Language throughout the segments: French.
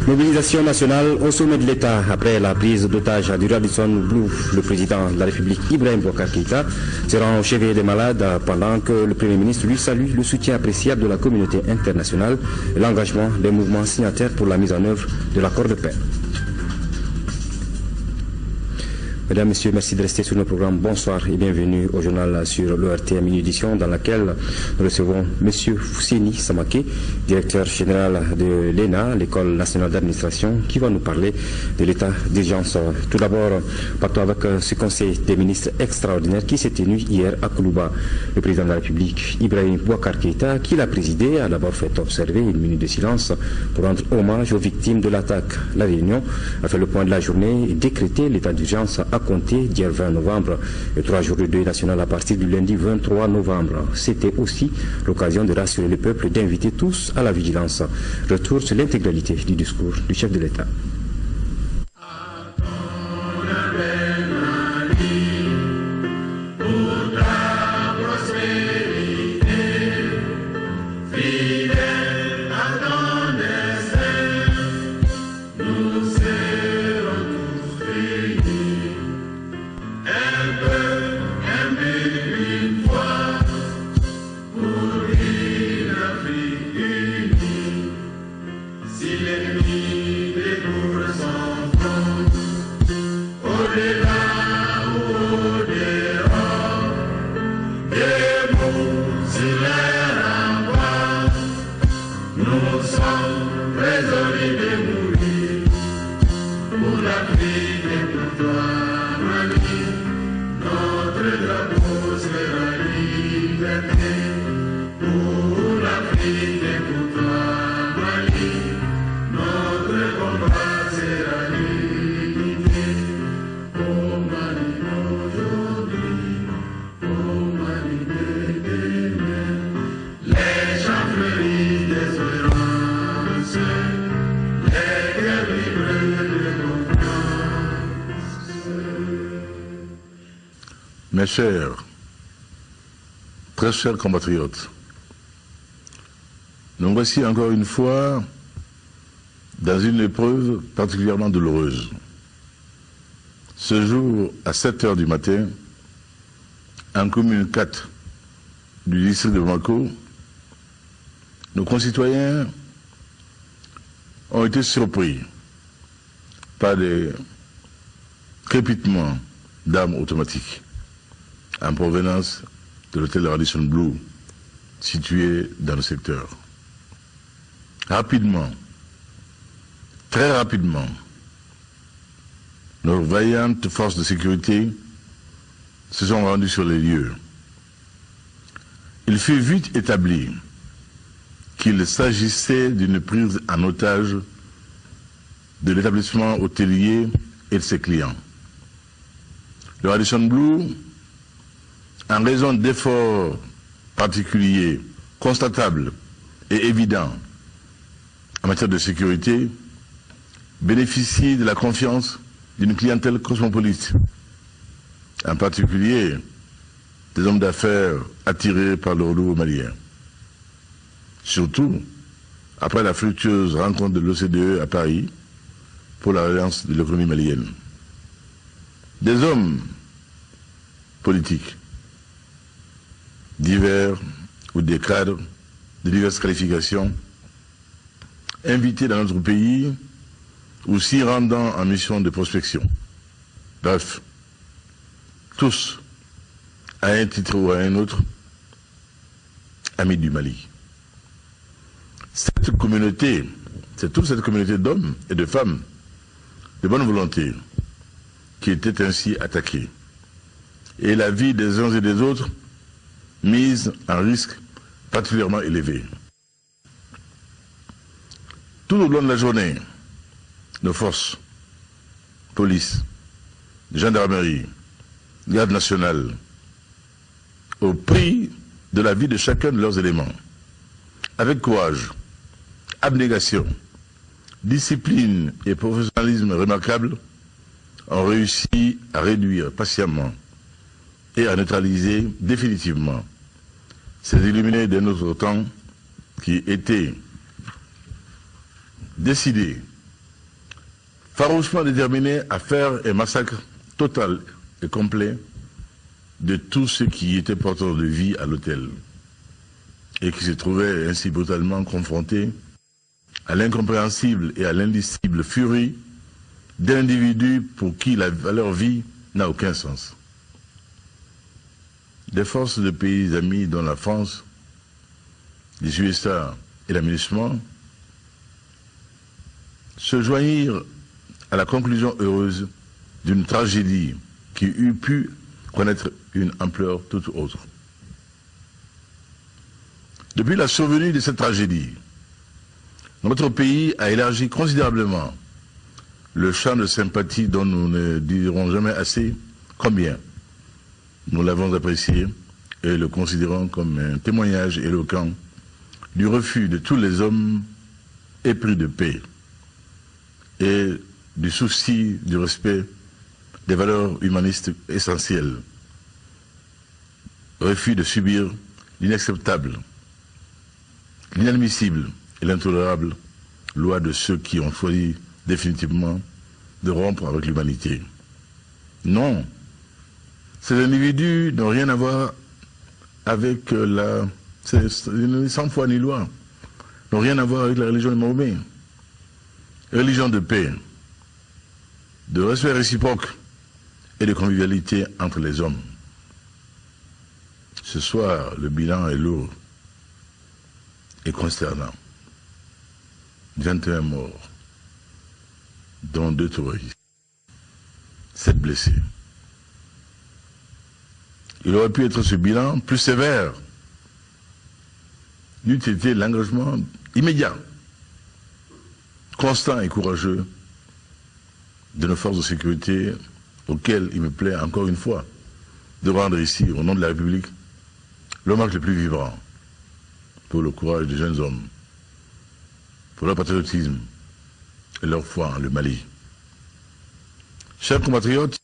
Mobilisation nationale au sommet de l'État après la prise d'otage du Radisson Blu. Le président de la République, Ibrahim Boubacar Keïta, se rend au chevet des malades pendant que le Premier ministre lui salue le soutien appréciable de la communauté internationale et l'engagement des mouvements signataires pour la mise en œuvre de l'accord de paix. Mesdames, Messieurs, merci de rester sur nos programmes. Bonsoir et bienvenue au journal sur l'ORT à minuit édition dans laquelle nous recevons M. Fousseni Samaké, directeur général de l'ENA, l'École nationale d'administration, qui va nous parler de l'état d'urgence. Tout d'abord, partons avec ce conseil des ministres extraordinaire qui s'est tenu hier à Koulouba. Le président de la République, Ibrahim Boubacar Keïta, qui l'a présidé, a d'abord fait observer une minute de silence pour rendre hommage aux victimes de l'attaque. La réunion a fait le point de la journée et décrété l'état d'urgence à compter d'hier 20 novembre et 3 jours de deuil national à partir du lundi 23 novembre. C'était aussi l'occasion de rassurer le peuple et d'inviter tous à la vigilance. Retour sur l'intégralité du discours du chef de l'État. Mes chers, très chers compatriotes, nous voici encore une fois dans une épreuve particulièrement douloureuse. Ce jour, à 7 h du matin, en commune 4 du district de Bamako, nos concitoyens ont été surpris par des crépitements d'armes automatiques en provenance de l'hôtel Radisson Blu situé dans le secteur. Rapidement, très rapidement, nos vaillantes forces de sécurité se sont rendues sur les lieux. Il fut vite établi qu'il s'agissait d'une prise en otage de l'établissement hôtelier et de ses clients. Le Radisson Blu, en raison d'efforts particuliers, constatables et évidents en matière de sécurité, bénéficie de la confiance d'une clientèle cosmopolite, en particulier des hommes d'affaires attirés par le renouveau malien. Surtout après la fructueuse rencontre de l'OCDE à Paris pour la relance de l'économie malienne. Des hommes politiques divers ou des cadres de diverses qualifications invités dans notre pays ou s'y rendant en mission de prospection. Bref, tous, à un titre ou à un autre, amis du Mali. Cette communauté, c'est toute cette communauté d'hommes et de femmes de bonne volonté qui était ainsi attaquée. Et la vie des uns et des autres mise en risque particulièrement élevé. Tout au long de la journée, nos forces, police, gendarmerie, garde nationale, au prix de la vie de chacun de leurs éléments, avec courage, abnégation, discipline et professionnalisme remarquables, ont réussi à réduire patiemment et à neutraliser définitivement ces illuminés de notre temps qui étaient décidés farouchement déterminé à faire un massacre total et complet de tous ceux qui étaient porteurs de vie à l'hôtel et qui se trouvaient ainsi brutalement confrontés à l'incompréhensible et à l'indicible furie d'individus pour qui leur vie n'a aucun sens. Des forces de pays amis dont la France, les USA et l'aménagement se joignirent à la conclusion heureuse d'une tragédie qui eût pu connaître une ampleur toute autre. Depuis la survenue de cette tragédie, notre pays a élargi considérablement le champ de sympathie dont nous ne dirons jamais assez combien nous l'avons apprécié et le considérons comme un témoignage éloquent du refus de tous les hommes épris de paix et du souci du respect des valeurs humanistes essentielles. Refus de subir l'inacceptable, l'inadmissible et l'intolérable loi de ceux qui ont choisi définitivement de rompre avec l'humanité. Non, ces individus n'ont rien à voir avec sans foi ni loi, n'ont rien à voir avec la religion de Mahomet. Religion de paix, de respect réciproque et de convivialité entre les hommes. Ce soir, le bilan est lourd et consternant. 21 morts, dont 2 terroristes, 7 blessés. Il aurait pu être ce bilan plus sévère, n'eût été l'engagement immédiat, constant et courageux de nos forces de sécurité, auxquelles il me plaît encore une fois de rendre ici, au nom de la République, l'hommage le plus vibrant pour le courage des jeunes hommes, pour leur patriotisme et leur foi en le Mali. Chers compatriotes,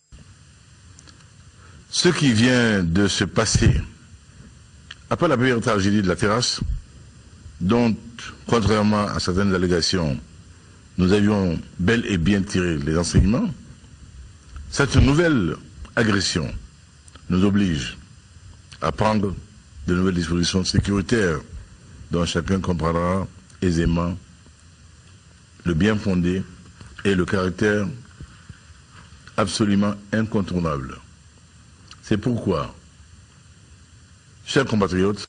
ce qui vient de se passer après la première tragédie de la terrasse, dont, contrairement à certaines allégations, nous avions bel et bien tiré les enseignements, cette nouvelle agression nous oblige à prendre de nouvelles dispositions sécuritaires dont chacun comprendra aisément le bien fondé et le caractère absolument incontournable. C'est pourquoi, chers compatriotes,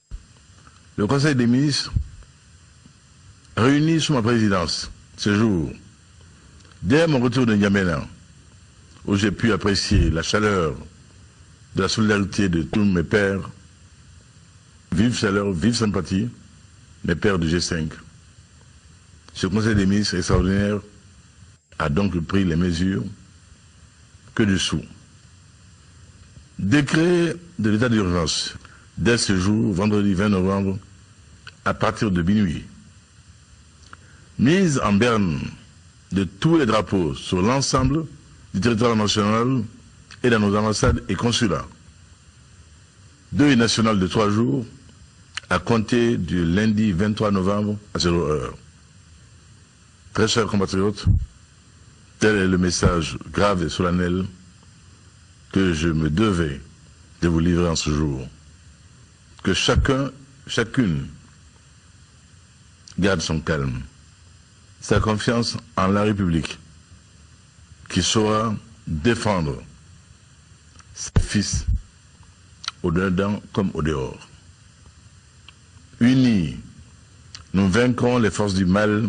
le Conseil des ministres, réuni sous ma présidence ce jour, dès mon retour de N'Djamena, où j'ai pu apprécier la chaleur de la solidarité de tous mes pairs, vive chaleur, vive sympathie, mes pairs du G5. Ce Conseil des ministres extraordinaire a donc pris les mesures que dessous. Décret de l'état d'urgence dès ce jour, vendredi 20 novembre, à partir de minuit. Mise en berne de tous les drapeaux sur l'ensemble du territoire national et dans nos ambassades et consulats. Deuil national de 3 jours à compter du lundi 23 novembre à 0h. Très chers compatriotes, tel est le message grave et solennel que je me devais de vous livrer en ce jour. Que chacun, chacune, garde son calme, sa confiance en la République, qui saura défendre ses fils au dedans comme au dehors. Unis, nous vaincrons les forces du mal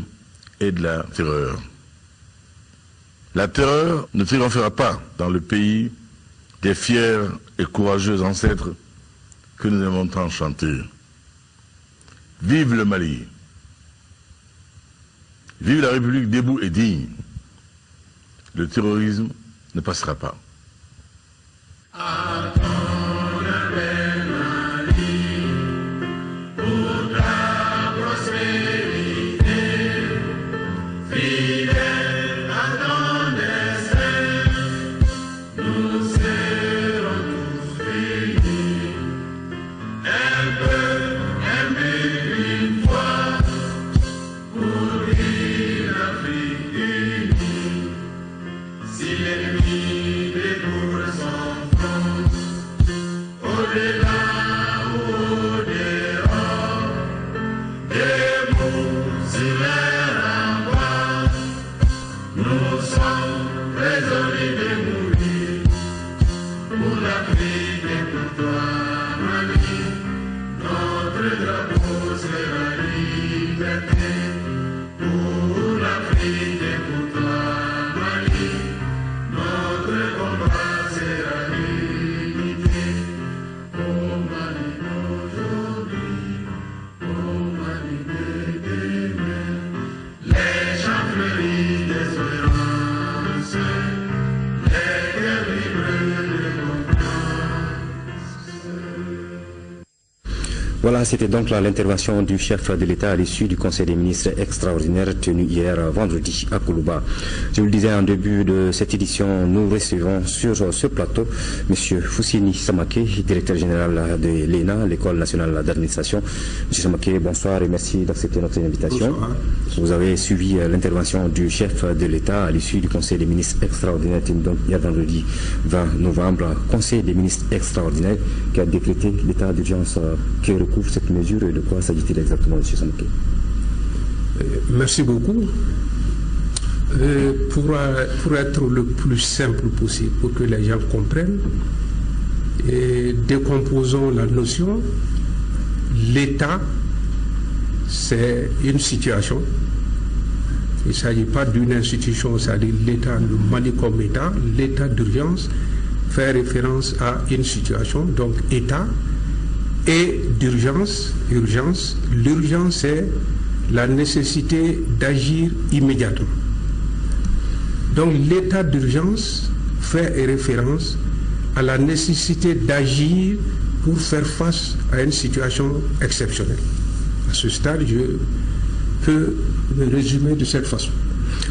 et de la terreur. La terreur ne triomphera pas dans le pays des fiers et courageux ancêtres que nous aimons tant chanter. Vive le Mali! Vive la République debout et digne! Le terrorisme ne passera pas. Voilà, c'était donc là l'intervention du chef de l'État à l'issue du Conseil des ministres extraordinaire tenu hier vendredi à Koulouba. Je vous le disais en début de cette édition, nous recevons sur ce plateau M. Fousseni Samaké, directeur général de l'ENA, l'École nationale d'administration. M. Samaké, bonsoir et merci d'accepter notre invitation. Bonsoir. Vous avez suivi l'intervention du chef de l'État à l'issue du Conseil des ministres extraordinaire tenu donc hier vendredi 20 novembre. Conseil des ministres extraordinaire qui a décrété l'état d'urgence qui recouvre cette mesure et de quoi s'agit-il exactement, M. Samaké? Merci beaucoup. Pour être le plus simple possible, pour que les gens comprennent, décomposons la notion. L'État, c'est une situation. Il ne s'agit pas d'une institution, c'est-à-dire l'État, le Mali comme État. L'état d'urgence fait référence à une situation, donc État. Et d'urgence, urgence. L'urgence, c'est la nécessité d'agir immédiatement. Donc l'état d'urgence fait référence à la nécessité d'agir pour faire face à une situation exceptionnelle. À ce stade, je peux le résumer de cette façon.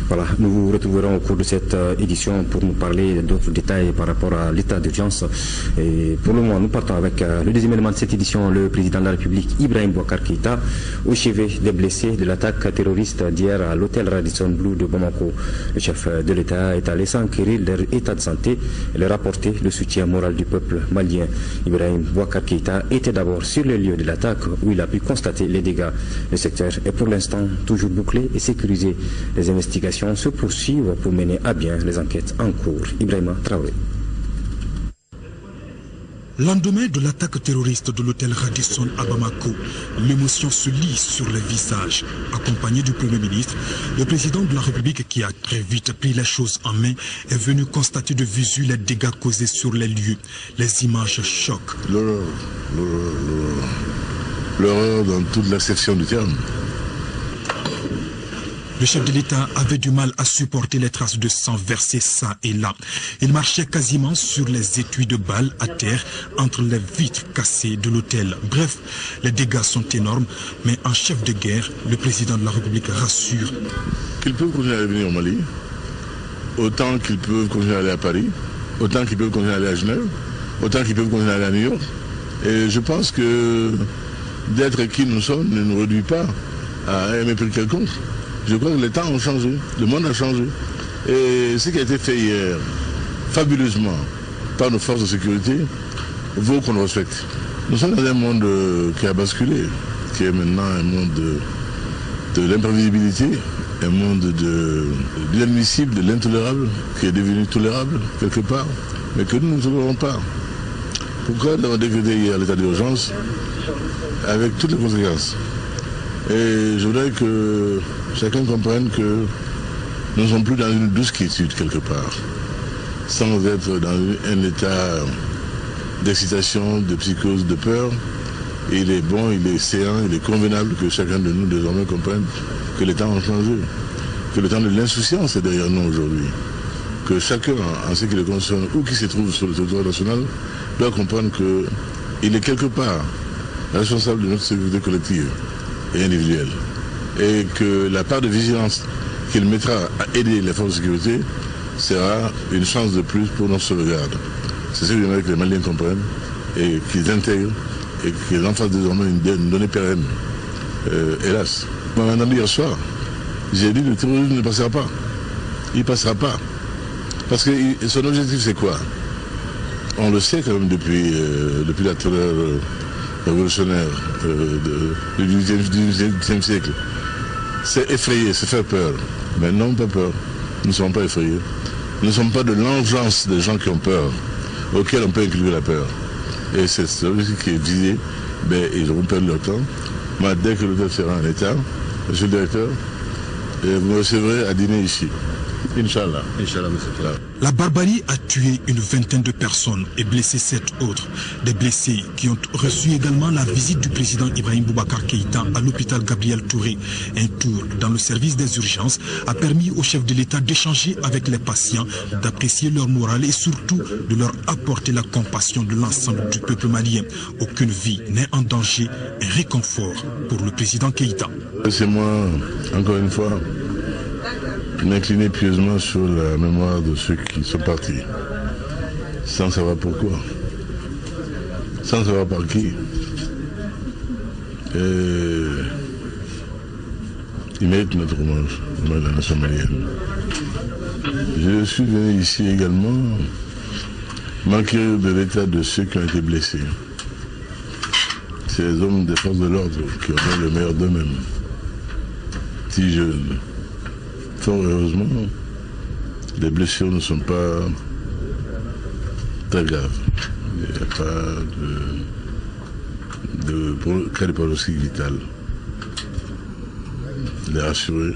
Voilà, nous vous retrouverons au cours de cette édition pour nous parler d'autres détails par rapport à l'état d'urgence. Et pour le moment, nous partons avec le deuxième élément de cette édition, le président de la République, Ibrahim Boubacar Keïta, au chevet des blessés de l'attaque terroriste d'hier à l'hôtel Radisson Blu de Bamako. Le chef de l'État est allé s'enquérir de leur état de santé et leur apporter le soutien moral du peuple malien. Ibrahim Boubacar Keïta était d'abord sur le lieu de l'attaque où il a pu constater les dégâts. Le secteur est pour l'instant toujours bouclé et sécurisé. Les investigations se poursuivent pour mener à bien les enquêtes en cours. Ibrahima Traoré. Lendemain de l'attaque terroriste de l'hôtel Radisson à Bamako, l'émotion se lit sur les visages. Accompagné du Premier ministre, le président de la République, qui a très vite pris les choses en main, est venu constater de visu les dégâts causés sur les lieux. Les images choquent. L'horreur dans toute l'acception du terme. Le chef de l'État avait du mal à supporter les traces de sang versées ça et là. Il marchait quasiment sur les étuis de balles à terre entre les vitres cassées de l'hôtel. Bref, les dégâts sont énormes, mais en chef de guerre, le président de la République rassure. Qu'ils peuvent continuer à venir au Mali, autant qu'ils peuvent continuer à aller à Paris, autant qu'ils peuvent continuer à aller à Genève, autant qu'ils peuvent continuer à aller à New York. Et je pense que d'être qui nous sommes ne nous réduit pas à un mépris quelconque. Je crois que les temps ont changé, le monde a changé. Et ce qui a été fait hier, fabuleusement, par nos forces de sécurité, vaut qu'on le respecte. Nous sommes dans un monde qui a basculé, qui est maintenant un monde de l'imprévisibilité, un monde de l'inadmissible, de l'intolérable, qui est devenu tolérable quelque part, mais que nous ne tolérons pas. Pourquoi nous avons décrété hier l'état d'urgence avec toutes les conséquences? Et je voudrais que chacun comprenne que nous ne sommes plus dans une douce quiétude quelque part, sans être dans un état d'excitation, de psychose, de peur. Et il est bon, il est séant, il est convenable que chacun de nous désormais comprenne que les temps ont changé, que le temps de l'insouciance est derrière nous aujourd'hui, que chacun, en ce qui le concerne ou qui se trouve sur le territoire national, doit comprendre qu'il est quelque part responsable de notre sécurité collective et individuelle. Et que la part de vigilance qu'il mettra à aider les forces de sécurité sera une chance de plus pour nos sauvegardes. C'est ce que j'aimerais que les Maliens comprennent et qu'ils intègrent et qu'ils en fassent désormais une donnée pérenne. Hélas. On m'a entendu hier soir, j'ai dit que le terrorisme ne passera pas. Il ne passera pas. Parce que son objectif c'est quoi? On le sait quand même depuis la terreur révolutionnaire du XVIIIe siècle. C'est effrayer, c'est faire peur. Mais non, pas peur. Nous ne sommes pas effrayés. Nous ne sommes pas de l'engeance des gens qui ont peur, auxquels on peut inclure la peur. Et c'est celui qui est visé, ils auront perdu leur temps. Mais dès que l'hôtel sera en état, monsieur le directeur, vous me recevrez à dîner ici. Inch'Allah. Inch'Allah, monsieur. La barbarie a tué une vingtaine de personnes et blessé 7 autres. Des blessés qui ont reçu également la visite du président Ibrahim Boubacar Keïta à l'hôpital Gabriel Touré. Un tour dans le service des urgences a permis au chef de l'État d'échanger avec les patients, d'apprécier leur morale et surtout de leur apporter la compassion de l'ensemble du peuple malien. Aucune vie n'est en danger, un réconfort pour le président Keïta. C'est moi, encore une fois, m'incliner pieusement sur la mémoire de ceux qui sont partis, sans savoir pourquoi, sans savoir par qui. Et ils méritent notre hommage, de la nation malienne. Je suis venu ici également m'enquérir de l'état de ceux qui ont été blessés. Ces hommes des forces de l'ordre qui ont fait le meilleur d'eux-mêmes, si jeunes. Fort heureusement, les blessures ne sont pas très graves. Il n'y a pas de cas de pronostic vital. Les rassurer,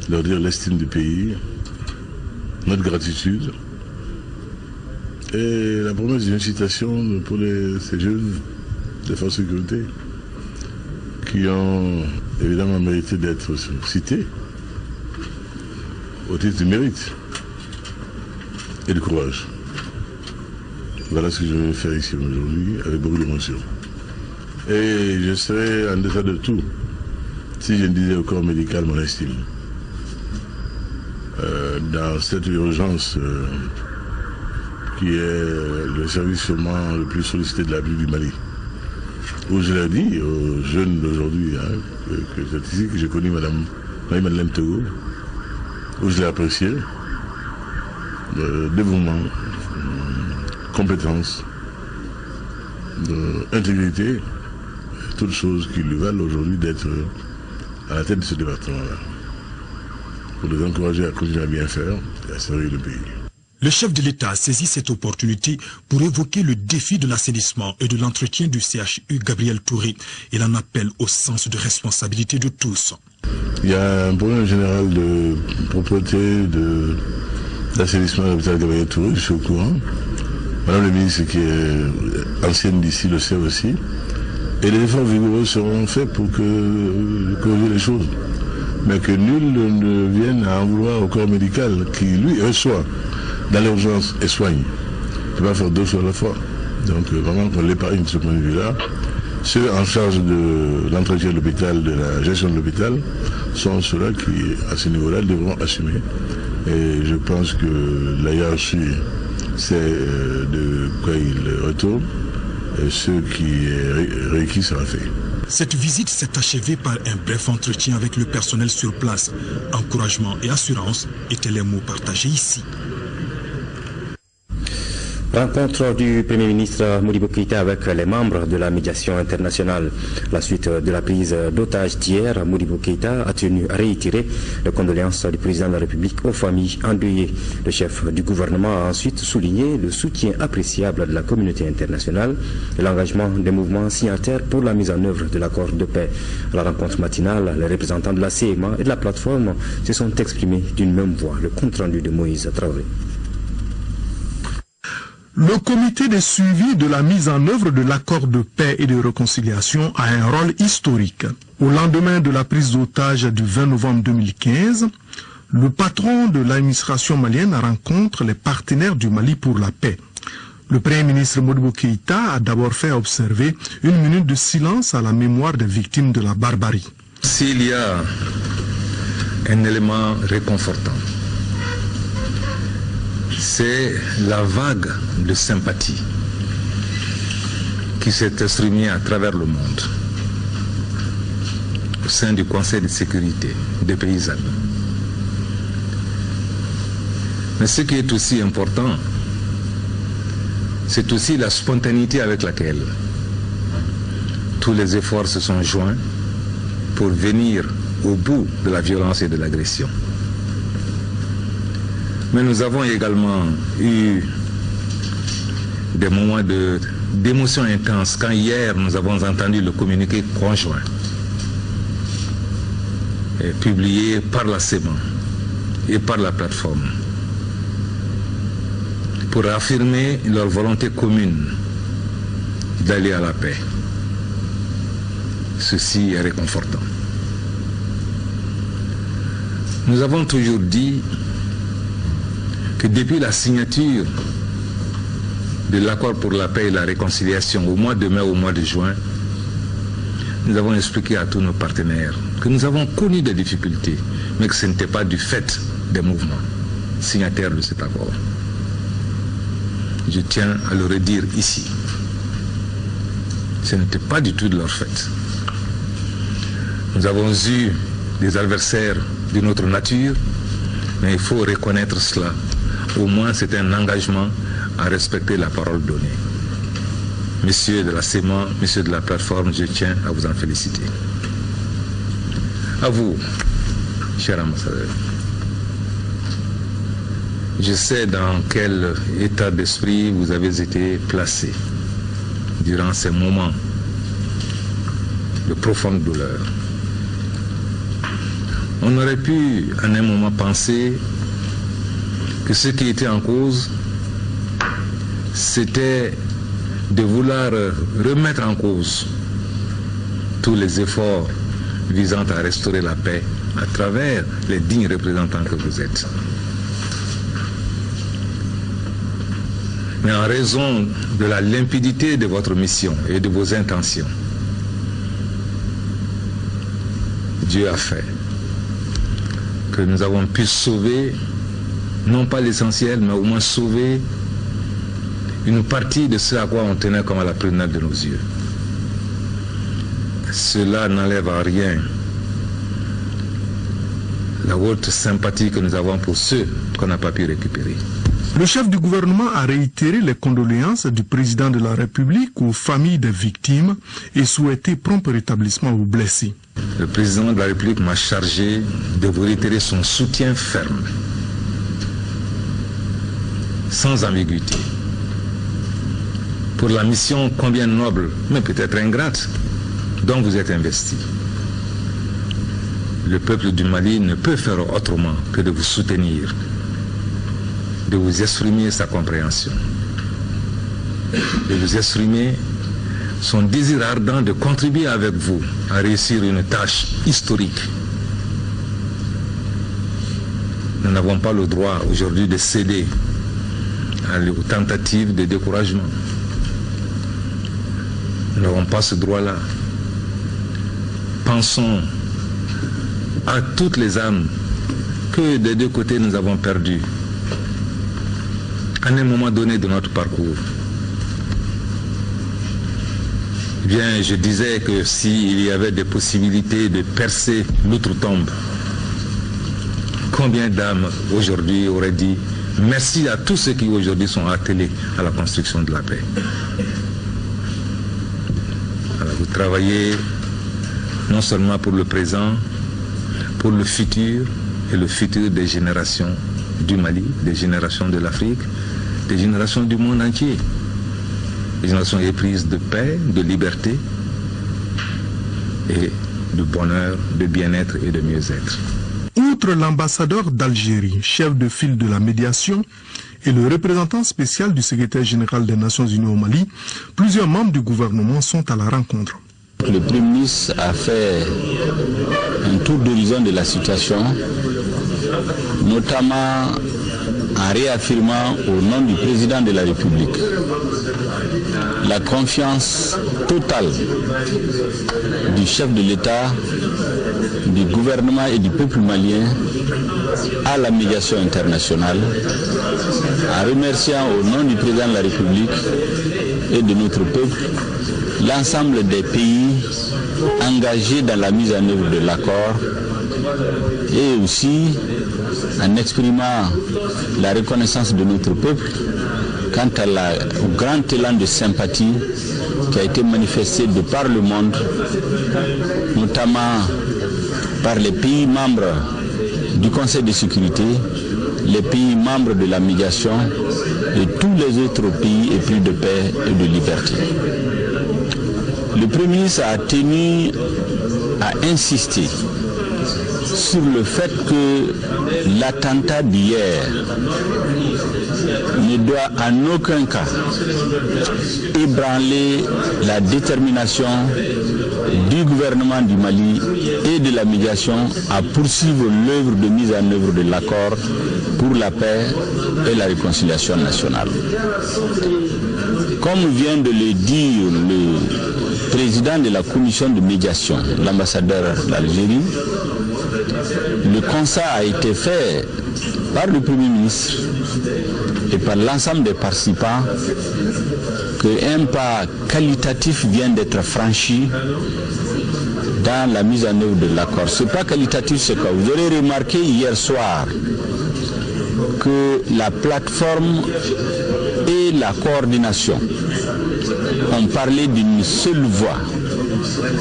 leur dire l'estime du pays, notre gratitude et la promesse d'une citation pour ces jeunes des forces de sécurité qui ont évidemment mérité d'être cités au titre du mérite et du courage. Voilà ce que je vais faire ici aujourd'hui avec beaucoup d'émotion. Et je serai en deçà de tout si je ne disais au corps médical mon estime. Dans cette urgence qui est le service sûrement le plus sollicité de la ville du Mali, où je l'ai dit aux jeunes d'aujourd'hui, que c'est ici que j'ai connu Madame Marie-Madeleine Togo, où je l'ai apprécié, dévouement, compétence, intégrité, toutes choses qui lui valent aujourd'hui d'être à la tête de ce département-là, pour les encourager à continuer à bien faire et à servir le pays. Le chef de l'État a saisi cette opportunité pour évoquer le défi de l'assainissement et de l'entretien du CHU Gabriel Touré. Il en appelle au sens de responsabilité de tous. Il y a un problème général de propreté, d'assainissement à l'hôpital Gabriel Touré, je suis au courant. Madame le ministre qui est ancienne d'ici le sait aussi. Et les efforts vigoureux seront faits pour corriger les choses. Mais que nul ne vienne à en vouloir au corps médical qui, lui, reçoit dans l'urgence et soigne. Il ne peut pas faire deux choses à la fois. Donc vraiment qu'on l'épargne de ce point de vue-là. Ceux en charge de l'entretien de l'hôpital, de la gestion de l'hôpital, sont ceux-là qui, à ce niveau-là, devront assumer. Et je pense que la hiérarchie sait de quoi il retourne. Et ce qui est requis sera fait. Cette visite s'est achevée par un bref entretien avec le personnel sur place. Encouragement et assurance étaient les mots partagés ici. Rencontre du Premier ministre Modibo Keïta avec les membres de la médiation internationale. La suite de la prise d'otages d'hier, Modibo Keïta a tenu à réitérer les condoléances du président de la République aux familles endeuillées. Le chef du gouvernement a ensuite souligné le soutien appréciable de la communauté internationale et l'engagement des mouvements signataires pour la mise en œuvre de l'accord de paix. À la rencontre matinale, les représentants de la CMA et de la plateforme se sont exprimés d'une même voix. Le compte-rendu de Moïse Traoré. Le comité de suivi de la mise en œuvre de l'accord de paix et de réconciliation a un rôle historique. Au lendemain de la prise d'otage du 20 novembre 2015, le patron de l'administration malienne rencontre les partenaires du Mali pour la paix. Le Premier ministre Modibo Keïta a d'abord fait observer une minute de silence à la mémoire des victimes de la barbarie. S'il y a un élément réconfortant, c'est la vague de sympathie qui s'est exprimée à travers le monde au sein du Conseil de sécurité des pays amis. Mais ce qui est aussi important, c'est aussi la spontanéité avec laquelle tous les efforts se sont joints pour venir au bout de la violence et de l'agression. Mais nous avons également eu des moments d'émotion intense quand hier nous avons entendu le communiqué conjoint publié par la CEMA et par la plateforme pour affirmer leur volonté commune d'aller à la paix. Ceci est réconfortant. Nous avons toujours dit que depuis la signature de l'accord pour la paix et la réconciliation au mois de mai, au mois de juin, nous avons expliqué à tous nos partenaires que nous avons connu des difficultés, mais que ce n'était pas du fait des mouvements signataires de cet accord. Je tiens à le redire ici. Ce n'était pas du tout de leur fait. Nous avons eu des adversaires d'une autre nature, mais il faut reconnaître cela. Au moins, c'est un engagement à respecter la parole donnée. Messieurs de la CEMA, messieurs de la plateforme, je tiens à vous en féliciter. À vous, cher ambassadeur. Je sais dans quel état d'esprit vous avez été placé durant ces moments de profonde douleur. On aurait pu en un moment penser que ce qui était en cause, c'était de vouloir remettre en cause tous les efforts visant à restaurer la paix à travers les dignes représentants que vous êtes. Mais en raison de la limpidité de votre mission et de vos intentions, Dieu a fait que nous avons pu sauver, non pas l'essentiel, mais au moins sauver une partie de ce à quoi on tenait comme à la prunelle de nos yeux. Cela n'enlève en rien la haute sympathie que nous avons pour ceux qu'on n'a pas pu récupérer. Le chef du gouvernement a réitéré les condoléances du président de la République aux familles des victimes et souhaité prompt rétablissement aux blessés. Le président de la République m'a chargé de vous réitérer son soutien ferme, sans ambiguïté, pour la mission combien noble, mais peut-être ingrate, dont vous êtes investi. Le peuple du Mali ne peut faire autrement que de vous soutenir, de vous exprimer sa compréhension, de vous exprimer son désir ardent de contribuer avec vous à réussir une tâche historique. Nous n'avons pas le droit aujourd'hui de céder aux tentatives de découragement. Nous n'avons pas ce droit-là. Pensons à toutes les âmes que des deux côtés nous avons perdues à un moment donné de notre parcours. Eh bien, je disais que s'il y avait des possibilités de percer l'outre-tombe, combien d'âmes aujourd'hui auraient dit merci à tous ceux qui aujourd'hui sont attelés à la construction de la paix. Alors, vous travaillez non seulement pour le présent, pour le futur et le futur des générations du Mali, des générations de l'Afrique, des générations du monde entier. Des générations éprises de paix, de liberté et de bonheur, de bien-être et de mieux-être. Outre l'ambassadeur d'Algérie, chef de file de la médiation, et le représentant spécial du secrétaire général des Nations Unies au Mali, plusieurs membres du gouvernement sont à la rencontre. Le Premier ministre a fait un tour d'horizon de la situation, notamment en réaffirmant au nom du président de la République la confiance totale du chef de l'État, du gouvernement et du peuple malien à la médiation internationale, en remerciant au nom du président de la République et de notre peuple l'ensemble des pays engagés dans la mise en œuvre de l'accord et aussi en exprimant la reconnaissance de notre peuple quant au grand élan de sympathie qui a été manifesté de par le monde, notamment par les pays membres du Conseil de sécurité, les pays membres de la médiation et tous les autres pays épris de paix et de liberté. Le Premier ministre a tenu à insister sur le fait que l'attentat d'hier ne doit en aucun cas ébranler la détermination du gouvernement du Mali et de la médiation à poursuivre l'œuvre de mise en œuvre de l'accord pour la paix et la réconciliation nationale. Comme vient de le dire le président de la commission de médiation, l'ambassadeur d'Algérie, le constat a été fait par le Premier ministre et par l'ensemble des participants qu'un pas qualitatif vient d'être franchi dans la mise en œuvre de l'accord. Ce pas qualitatif, c'est quoi? Vous aurez remarqué hier soir que la plateforme et la coordination ont parlé d'une seule voix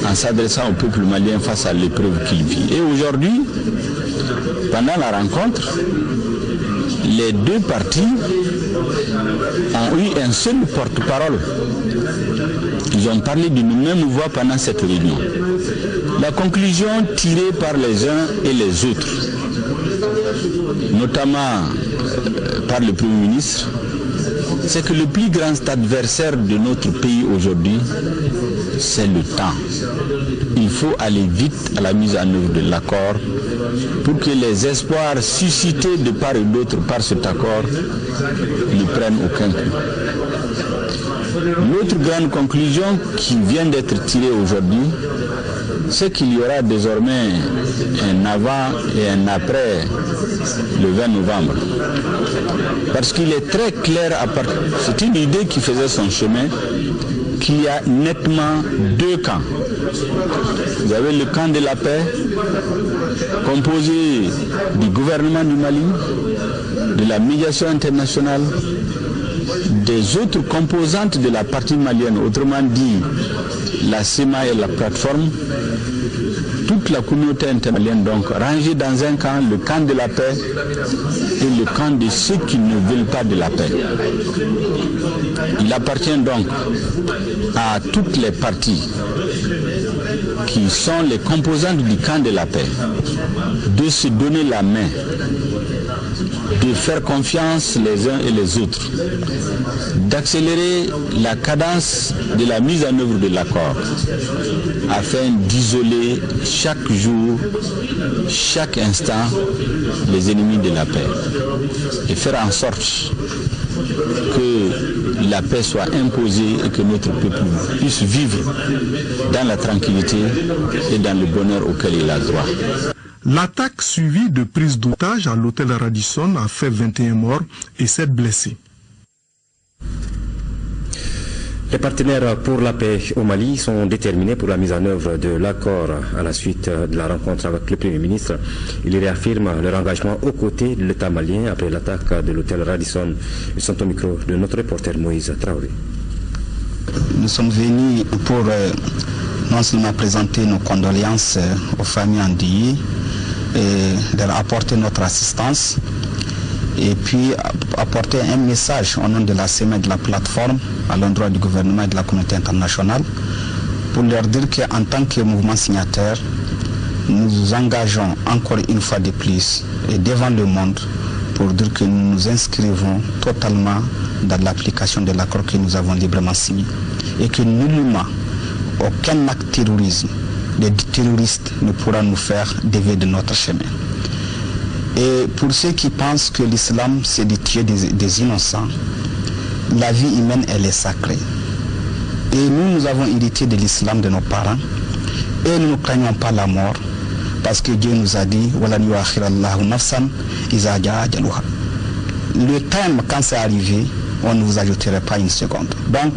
en s'adressant au peuple malien face à l'épreuve qu'il vit. Et aujourd'hui, pendant la rencontre, les deux partis ont eu un seul porte-parole. Ils ont parlé d'une même voix pendant cette réunion. La conclusion tirée par les uns et les autres, notamment par le Premier ministre, c'est que le plus grand adversaire de notre pays aujourd'hui, c'est le temps. Il faut aller vite à la mise en œuvre de l'accord pour que les espoirs suscités de part et d'autre par cet accord ne prennent aucun coup. L'autre grande conclusion qui vient d'être tirée aujourd'hui, c'est qu'il y aura désormais un avant et un après le 20 novembre. Parce qu'il est très clair, c'est une idée qui faisait son chemin, qu'il y a nettement deux camps. Vous avez le camp de la paix, composé du gouvernement du Mali, de la médiation internationale, des autres composantes de la partie malienne, autrement dit la CEMA et la plateforme, toute la communauté internationale donc rangée dans un camp, le camp de la paix et le camp de ceux qui ne veulent pas de la paix. Il appartient donc à toutes les parties qui sont les composantes du camp de la paix de se donner la main, de faire confiance les uns et les autres, d'accélérer la cadence de la mise en œuvre de l'accord afin d'isoler chaque jour, chaque instant les ennemis de la paix et faire en sorte que la paix soit imposée et que notre peuple puisse vivre dans la tranquillité et dans le bonheur auquel il a droit. L'attaque suivie de prise d'otages à l'hôtel Radisson a fait 21 morts et 7 blessés. Les partenaires pour la paix au Mali sont déterminés pour la mise en œuvre de l'accord à la suite de la rencontre avec le Premier ministre. Ils réaffirment leur engagement aux côtés de l'État malien après l'attaque de l'hôtel Radisson. Ils sont au micro de notre reporter Moïse Traoré. Nous sommes venus pour non seulement présenter nos condoléances aux familles endeuillées et leur apporter notre assistance et puis apporter un message au nom de la CEMA et de la plateforme à l'endroit du gouvernement et de la communauté internationale pour leur dire qu'en tant que mouvement signataire, nous nous engageons encore une fois de plus et devant le monde pour dire que nous nous inscrivons totalement dans l'application de l'accord que nous avons librement signé et que nullement aucun acte terrorisme des terroristes ne pourra nous faire dévier de notre chemin. Et pour ceux qui pensent que l'islam c'est de tuer des innocents, la vie humaine elle est sacrée. Et nous avons hérité de l'islam de nos parents et nous ne craignons pas la mort parce que Dieu nous a dit le terme quand c'est arrivé, on ne vous ajouterait pas une seconde. Donc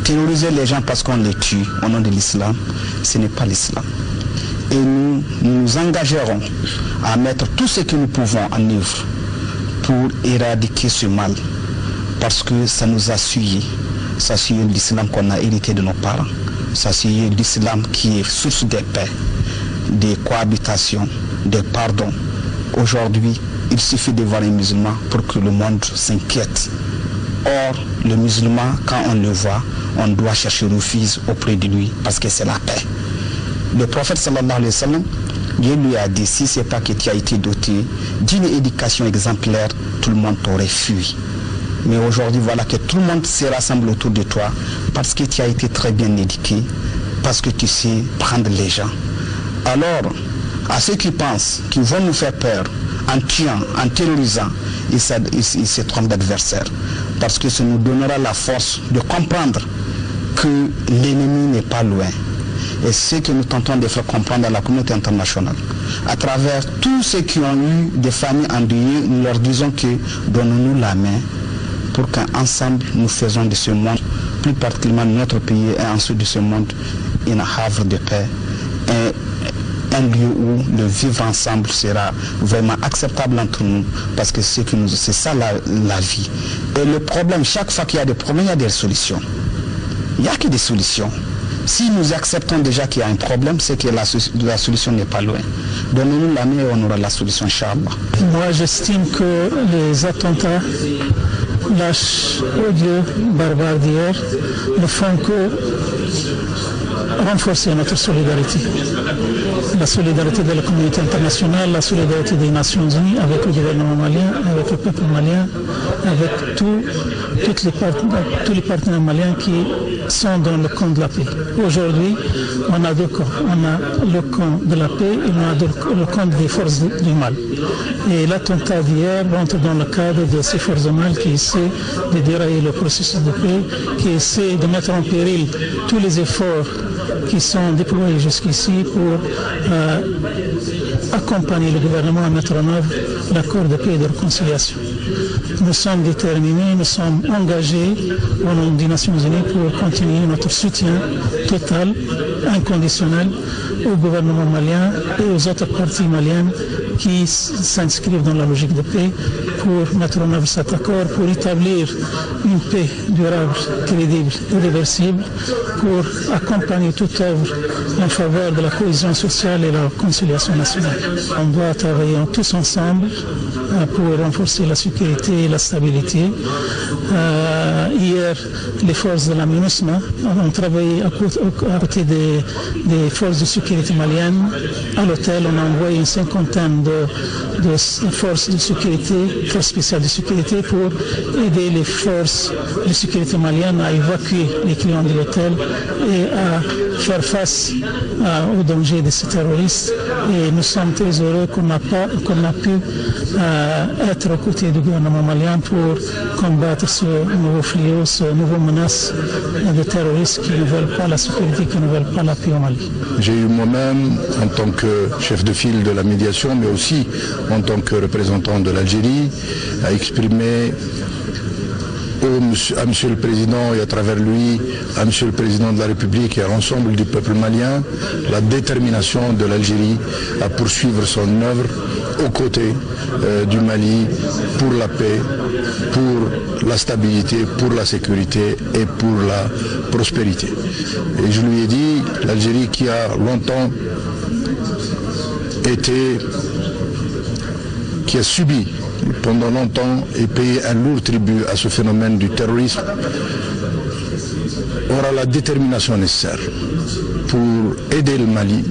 terroriser les gens parce qu'on les tue au nom de l'islam, ce n'est pas l'islam. Et nous nous engagerons à mettre tout ce que nous pouvons en œuvre pour éradiquer ce mal. Parce que ça nous a suivi. Ça suit l'islam qu'on a hérité de nos parents. Ça suit l'islam qui est source de paix, de cohabitation, de pardon. Aujourd'hui, il suffit de voir un musulman pour que le monde s'inquiète. Or, le musulman, quand on le voit, on doit chercher refuge auprès de lui parce que c'est la paix. Le prophète sallallahu alayhi wa sallam Dieu lui a dit, si ce n'est pas que tu as été doté d'une éducation exemplaire, tout le monde t'aurait fui. Mais aujourd'hui, voilà que tout le monde se rassemble autour de toi parce que tu as été très bien éduqué, parce que tu sais prendre les gens. Alors, à ceux qui pensent qu'ils vont nous faire peur en tuant, en terrorisant, ils se trompent d'adversaire. Parce que ça nous donnera la force de comprendre que l'ennemi n'est pas loin. Et ce que nous tentons de faire comprendre à la communauté internationale, à travers tous ceux qui ont eu des familles endeuillées, nous leur disons que donnons-nous la main pour qu'ensemble nous faisons de ce monde, plus particulièrement notre pays, et ensuite de ce monde, un havre de paix, un lieu où le vivre ensemble sera vraiment acceptable entre nous, parce que c'est ça la vie. Et le problème, chaque fois qu'il y a des problèmes, il y a des solutions. Il n'y a que des solutions. Si nous acceptons déjà qu'il y a un problème, c'est que la solution n'est pas loin. Donnez-nous la main et on aura la solution, Inch'Allah. Moi, j'estime que les attentats lâches, odieux, barbares d'hier ne font que renforcer notre solidarité. La solidarité de la communauté internationale, la solidarité des Nations Unies avec le gouvernement malien, avec le peuple malien, avec tous les partenaires maliens qui sont dans le camp de la paix. Aujourd'hui, on a deux camps. On a le camp de la paix et on a le camp des forces du mal. Et l'attentat d'hier rentre dans le cadre de ces forces du mal qui essaient de dérailler le processus de paix, qui essaient de mettre en péril tous les efforts qui sont déployés jusqu'ici pour accompagner le gouvernement à mettre en œuvre l'accord de paix et de réconciliation. Nous sommes déterminés, nous sommes engagés au nom des Nations Unies pour continuer notre soutien total, inconditionnel au gouvernement malien et aux autres parties maliennes qui s'inscrivent dans la logique de paix pour mettre en œuvre cet accord, pour établir une paix durable, crédible, irréversible, pour accompagner toute œuvre en faveur de la cohésion sociale et la conciliation nationale. On doit travailler tous ensemble pour renforcer la sécurité et la stabilité. Hier, les forces de la MINUSMA ont travaillé à côté des forces de sécurité maliennes. À l'hôtel, on a envoyé une cinquantaine de forces de sécurité, forces spéciales de sécurité, pour aider les forces de sécurité maliennes à évacuer les clients de l'hôtel et à faire face aux dangers de ces terroristes. Et nous sommes très heureux qu'on a pu être aux côtés du gouvernement malien pour combattre ce nouveau fléau, ce nouveau menace de terroristes qui ne veulent pas la sécurité, qui ne veulent pas la paix au Mali. J'ai eu moi-même, en tant que chef de file de la médiation, mais aussi en tant que représentant de l'Algérie, à exprimer à Monsieur le Président et à travers lui à Monsieur le Président de la République et à l'ensemble du peuple malien la détermination de l'Algérie à poursuivre son œuvre aux côtés du Mali pour la paix, pour la stabilité, pour la sécurité et pour la prospérité. Et je lui ai dit, l'Algérie qui a longtemps qui a subi pendant longtemps et payé un lourd tribut à ce phénomène du terrorisme, aura la détermination nécessaire pour aider le Mali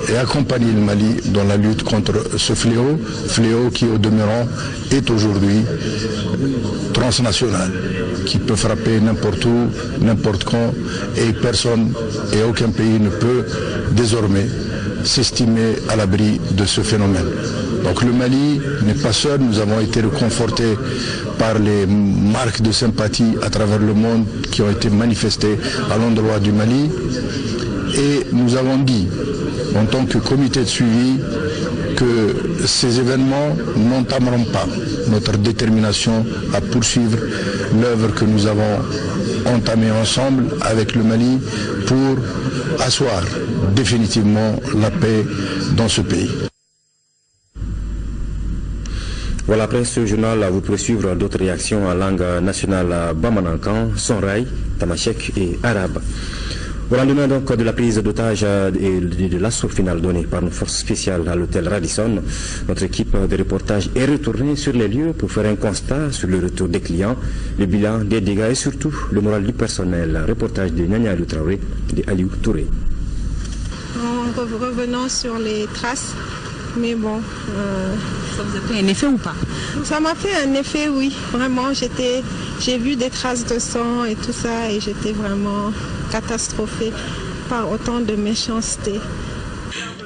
et accompagner le Mali dans la lutte contre ce fléau qui au demeurant est aujourd'hui transnational, qui peut frapper n'importe où, n'importe quand, et personne et aucun pays ne peut désormais s'estimer à l'abri de ce phénomène. Donc le Mali n'est pas seul, nous avons été réconfortés par les marques de sympathie à travers le monde qui ont été manifestées à l'endroit du Mali. Et nous avons dit, en tant que comité de suivi, que ces événements n'entameront pas notre détermination à poursuivre l'œuvre que nous avons entamée ensemble avec le Mali pour asseoir définitivement la paix dans ce pays. Voilà, après ce journal, vous pouvez suivre d'autres réactions en langue nationale bamanankan, sonrai, tamashek et arabe. Au lendemain donc de la prise d'otage et de l'assaut final donné par nos forces spéciales à l'hôtel Radisson, notre équipe de reportage est retournée sur les lieux pour faire un constat sur le retour des clients, le bilan des dégâts et surtout le moral du personnel. Reportage de Nyanya Aliou Traoré et de Aliou Touré. en revenant sur les traces. Mais bon... Ça vous a fait un effet ou pas? Ça m'a fait un effet, oui. Vraiment, j'ai vu des traces de sang et tout ça et j'étais vraiment catastrophée par autant de méchanceté.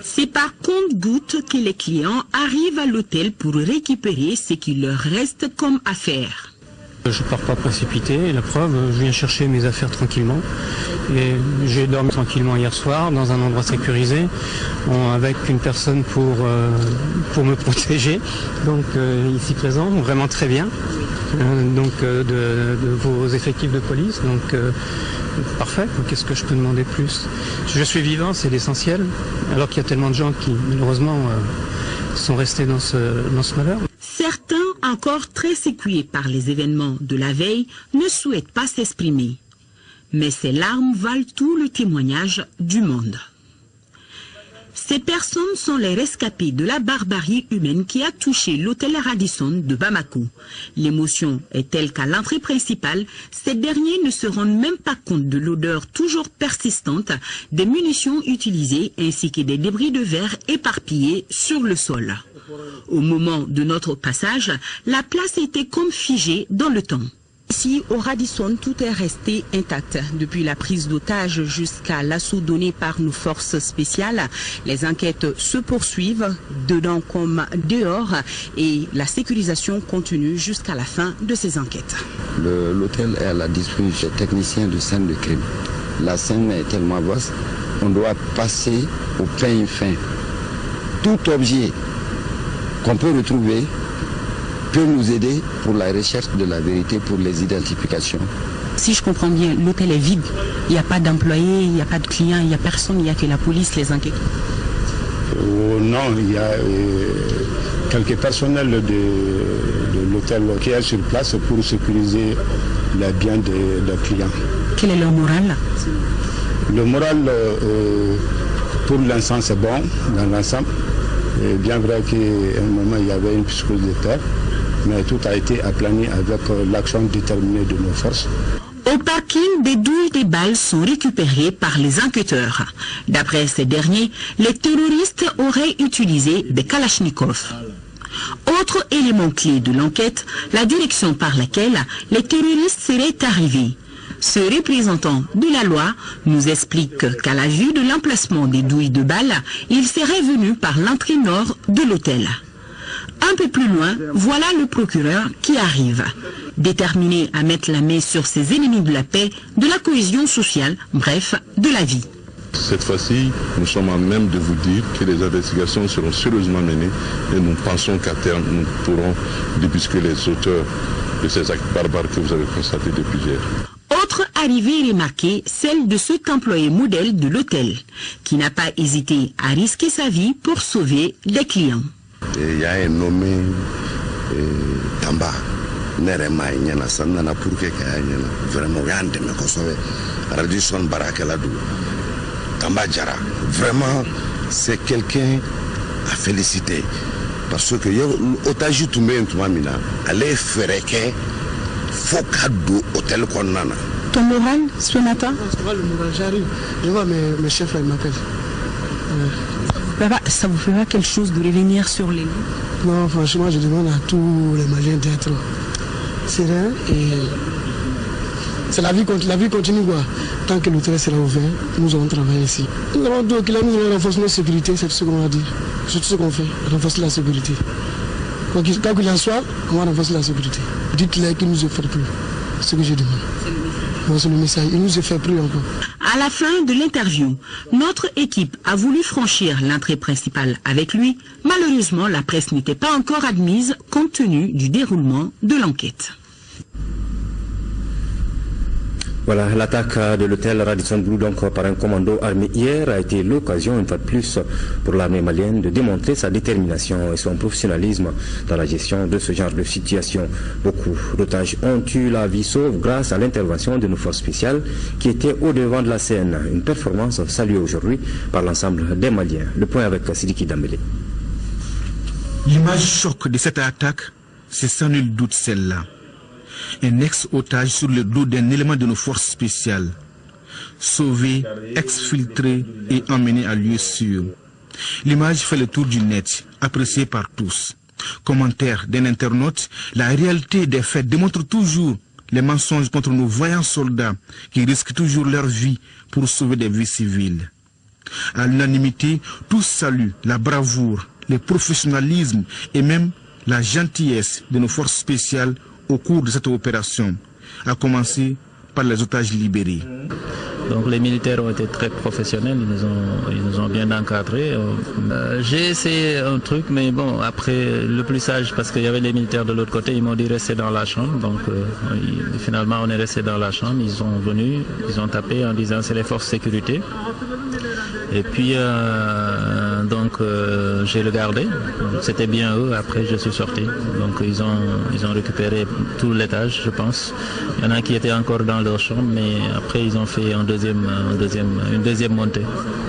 C'est par compte-gouttes que les clients arrivent à l'hôtel pour récupérer ce qui leur reste comme affaires. Je ne pars pas précipité, la preuve, je viens chercher mes affaires tranquillement. Et j'ai dormi tranquillement hier soir dans un endroit sécurisé, avec une personne pour me protéger, donc ici présent, vraiment très bien, de vos effectifs de police, donc parfait, qu'est-ce que je peux demander plus? Je suis vivant, c'est l'essentiel, alors qu'il y a tellement de gens qui malheureusement sont restés dans ce malheur. Certains, encore très secoués par les événements de la veille, ne souhaitent pas s'exprimer. Mais ces larmes valent tout le témoignage du monde. Ces personnes sont les rescapés de la barbarie humaine qui a touché l'hôtel Radisson de Bamako. L'émotion est telle qu'à l'entrée principale, ces derniers ne se rendent même pas compte de l'odeur toujours persistante des munitions utilisées ainsi que des débris de verre éparpillés sur le sol. Au moment de notre passage, la place était comme figée dans le temps. Ici, au Radisson, tout est resté intact. Depuis la prise d'otage jusqu'à l'assaut donné par nos forces spéciales, les enquêtes se poursuivent, dedans comme dehors, et la sécurisation continue jusqu'à la fin de ces enquêtes. L'hôtel est à la disposition des techniciens de scène de crime. La scène est tellement vaste, on doit passer au peigne fin. Tout objet qu'on peut retrouver peut nous aider pour la recherche de la vérité, pour les identifications. Si je comprends bien, l'hôtel est vide. Il n'y a pas d'employés, il n'y a pas de clients, il n'y a personne, il n'y a que la police, les enquêtes. Non, il y a quelques personnels de l'hôtel qui est sur place pour sécuriser les biens des clients. Quel est leur moral? Le moral, pour l'instant, c'est bon, dans l'ensemble. Bien vrai qu'à un moment, il y avait une psychose de terre, mais tout a été aplani avec l'action déterminée de nos forces. Au parking, des douilles de balles sont récupérées par les enquêteurs. D'après ces derniers, les terroristes auraient utilisé des kalachnikovs. Autre élément clé de l'enquête, la direction par laquelle les terroristes seraient arrivés. Ce représentant de la loi nous explique qu'à la vue de l'emplacement des douilles de balles, il serait venu par l'entrée nord de l'hôtel. Un peu plus loin, voilà le procureur qui arrive, déterminé à mettre la main sur ces ennemis de la paix, de la cohésion sociale, bref, de la vie. Cette fois-ci, nous sommes à même de vous dire que les investigations seront sérieusement menées et nous pensons qu'à terme, nous pourrons débusquer les auteurs de ces actes barbares que vous avez constatés depuis hier. Autre arrivée remarquée, celle de cet employé modèle de l'hôtel, qui n'a pas hésité à risquer sa vie pour sauver des clients. Il y a un nommé Tamba, Nerema Nyana Sanana Purke Kayana, vraiment Yande Mekosove, Radisson Barakaladu, Tamba Djara. Vraiment, c'est quelqu'un à féliciter. Parce que l'otage tout le monde, allez faire que faut cadeau hôtel Konana. Ton moral ce matin? Le moral, j'arrive. Je vois mes chefs là, ils m'appellent. Ça vous fera quelque chose de revenir sur les lieux? Non, franchement, je demande à tous les Maliens d'être sereins et c'est la vie continue quoi. Tant que l'hôtel sera ouvert, nous allons travailler ici. Nous avons dit qu'il a mis un renforcement de sécurité, c'est ce qu'on a dit. C'est tout ce qu'on fait, renforcer la sécurité. Quoi qu'il en soit, on va renforcer la sécurité. Dites-leur qu'ils ne nous effraient plus. C'est ce que je demande. C'est le message. Ils ne nous effraient plus encore. À la fin de l'interview, notre équipe a voulu franchir l'entrée principale avec lui. Malheureusement, la presse n'était pas encore admise compte tenu du déroulement de l'enquête. Voilà, l'attaque de l'hôtel Radisson Blu donc par un commando armé hier a été l'occasion une fois de plus pour l'armée malienne de démontrer sa détermination et son professionnalisme dans la gestion de ce genre de situation. Beaucoup d'otages ont eu la vie sauve grâce à l'intervention de nos forces spéciales qui étaient au devant de la scène. Une performance saluée aujourd'hui par l'ensemble des Maliens. Le point avec Sidiki Dambélé. L'image choc de cette attaque, c'est sans nul doute celle-là. Un ex-otage sur le dos d'un élément de nos forces spéciales. sauvés, exfiltrés et emmenés à lieu sûr. L'image fait le tour du net, appréciée par tous. Commentaire d'un internaute, la réalité des faits démontre toujours les mensonges contre nos vaillants soldats qui risquent toujours leur vie pour sauver des vies civiles. À l'unanimité, tous saluent la bravoure, le professionnalisme et même la gentillesse de nos forces spéciales au cours de cette opération, à commencer par les otages libérés. Donc les militaires ont été très professionnels, ils nous ont bien encadrés. J'ai essayé un truc, mais bon, après le plus sage, parce qu'il y avait les militaires de l'autre côté, ils m'ont dit rester dans la chambre. Donc finalement on est resté dans la chambre, ils sont venus, ils ont tapé en disant c'est les forces de sécurité. Et puis j'ai regardé, c'était bien eux, après je suis sorti. Donc ils ont récupéré tout l'étage, je pense. Il y en a qui étaient encore dans leur chambre, mais après ils ont fait une deuxième montée.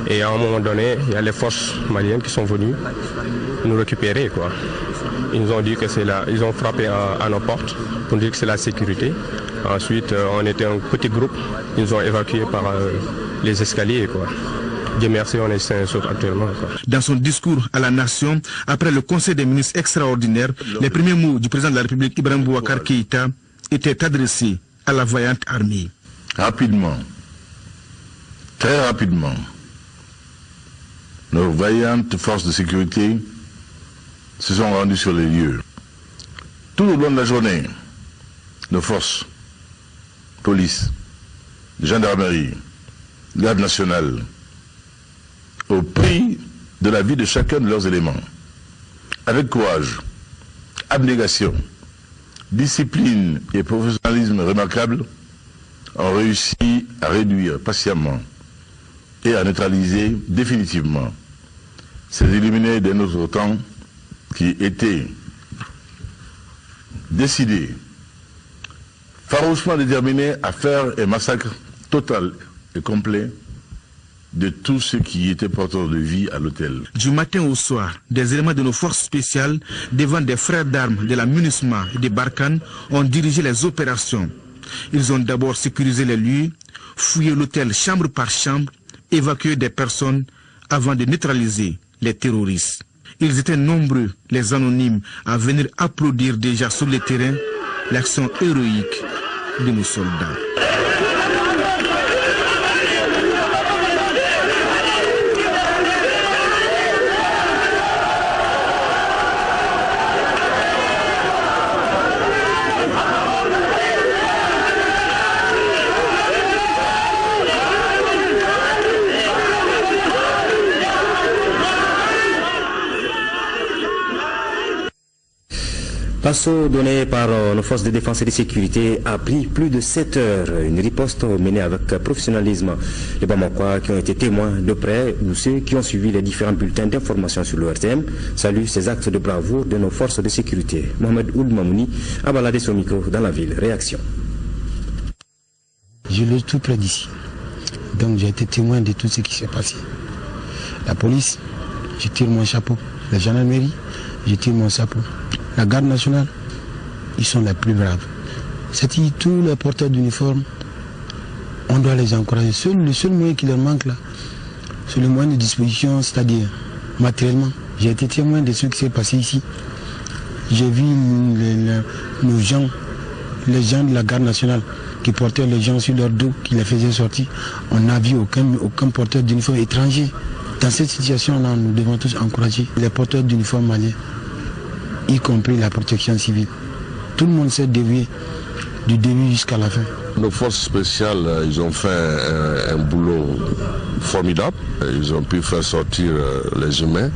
Et à un moment donné, il y a les forces maliennes qui sont venues nous récupérer, quoi. Ils nous ont dit que c'est là, ils ont frappé à nos portes pour dire que c'est la sécurité. Ensuite, on était un petit groupe, ils nous ont évacués par les escaliers, quoi. Dieu merci, on est sains et saufs actuellement, quoi. Dans son discours à la nation, après le Conseil des ministres extraordinaire, les premiers mots du président de la République, Ibrahim Boubacar Keïta, étaient adressés à la vaillante armée. Rapidement, très rapidement, nos vaillantes forces de sécurité se sont rendues sur les lieux. Tout au long de la journée, nos forces, police, gendarmerie, garde nationale, au prix de la vie de chacun de leurs éléments, avec courage, abnégation, discipline et professionnalisme remarquables, ont réussi à réduire patiemment et à neutraliser définitivement ces illuminés d'un autre temps qui étaient décidés, farouchement déterminés à faire un massacre total et complet de tous ceux qui étaient porteurs de vie à l'hôtel. Du matin au soir, des éléments de nos forces spéciales, devant des frères d'armes de la MINUSMA et des Barkhane, ont dirigé les opérations. Ils ont d'abord sécurisé les lieux, fouillé l'hôtel chambre par chambre, évacué des personnes avant de neutraliser les terroristes. Ils étaient nombreux, les anonymes, à venir applaudir déjà sur le terrain l'action héroïque de nos soldats. L'assaut donné par nos forces de défense et de sécurité a pris plus de 7 heures. Une riposte menée avec professionnalisme. Les Bamakois qui ont été témoins de près ou ceux qui ont suivi les différents bulletins d'information sur le RTM saluent ces actes de bravoure de nos forces de sécurité. Mohamed Ould Mamouni a baladé son micro dans la ville. Réaction. Je l'ai tout près d'ici. Donc j'ai été témoin de tout ce qui s'est passé. La police, je tire mon chapeau. La gendarmerie, je tire mon chapeau. La garde nationale, ils sont les plus braves. C'est-à-dire tous les porteurs d'uniforme, on doit les encourager. Le seul moyen qui leur manque là, c'est le moyen de disposition, c'est-à-dire matériellement. J'ai été témoin de ce qui s'est passé ici. J'ai vu nos gens, les gens de la garde nationale qui portaient les gens sur leur dos, qui les faisaient sortir. On n'a vu aucun porteur d'uniforme étranger. Dans cette situation-là, nous devons tous encourager les porteurs d'uniforme maliens, y compris la protection civile. Tout le monde s'est dévoué du début jusqu'à la fin. Nos forces spéciales, ils ont fait un boulot formidable. Ils ont pu faire sortir les humains.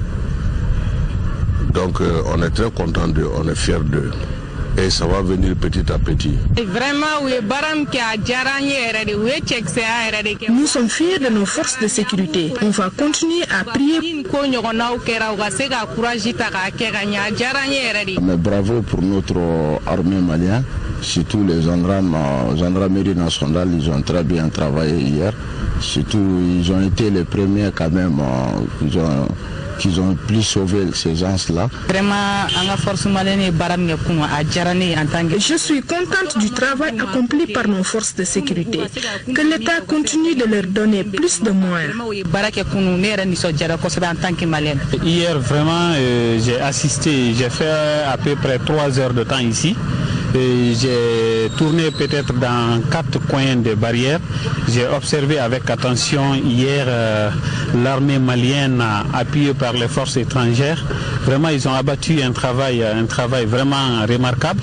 Donc on est très content d'eux, on est fiers d'eux. Et ça va venir petit à petit. Nous sommes fiers de nos forces de sécurité. On va continuer à prier. Mais bravo pour notre armée malienne, surtout les gendarmeries nationales, ils ont très bien travaillé hier. Surtout, ils ont été les premiers quand même, ils ont qu'ils ont pu sauver ces gens-là. Je suis contente du travail accompli par nos forces de sécurité. Que l'État continue de leur donner plus de moyens. Hier, vraiment, j'ai assisté, j'ai fait à peu près 3 heures de temps ici. J'ai tourné peut-être dans 4 coins de barrières. J'ai observé avec attention hier l'armée malienne appuyée par les forces étrangères. Vraiment, ils ont abattu un travail vraiment remarquable.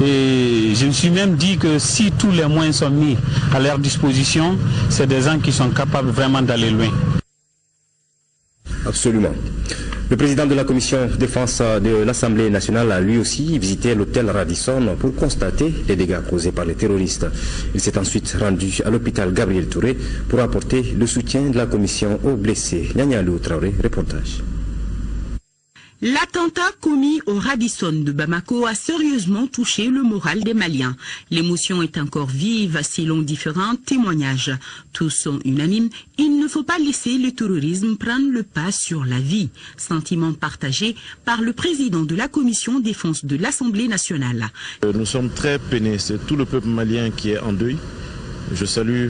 Et je me suis même dit que si tous les moyens sont mis à leur disposition, c'est des gens qui sont capables vraiment d'aller loin. Absolument. Le président de la commission défense de l'Assemblée nationale a lui aussi visité l'hôtel Radisson pour constater les dégâts causés par les terroristes. Il s'est ensuite rendu à l'hôpital Gabriel Touré pour apporter le soutien de la commission aux blessés. Nyanyalou Traoré, reportage. L'attentat commis au Radisson de Bamako a sérieusement touché le moral des Maliens. L'émotion est encore vive selon différents témoignages. Tous sont unanimes, il ne faut pas laisser le terrorisme prendre le pas sur la vie. Sentiment partagé par le président de la commission défense de l'Assemblée nationale. Nous sommes très peinés, c'est tout le peuple malien qui est en deuil. Je salue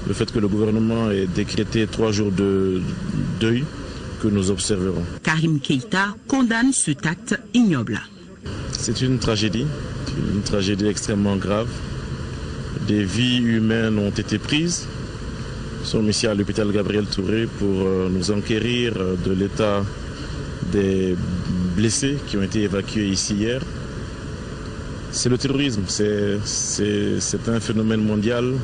le fait que le gouvernement ait décrété 3 jours de deuil que nous observerons. Karim Keïta condamne ce acte ignoble. C'est une tragédie extrêmement grave. Des vies humaines ont été prises. Nous sommes ici à l'hôpital Gabriel Touré pour nous enquérir de l'état des blessés qui ont été évacués ici hier. C'est le terrorisme, c'est un phénomène mondial.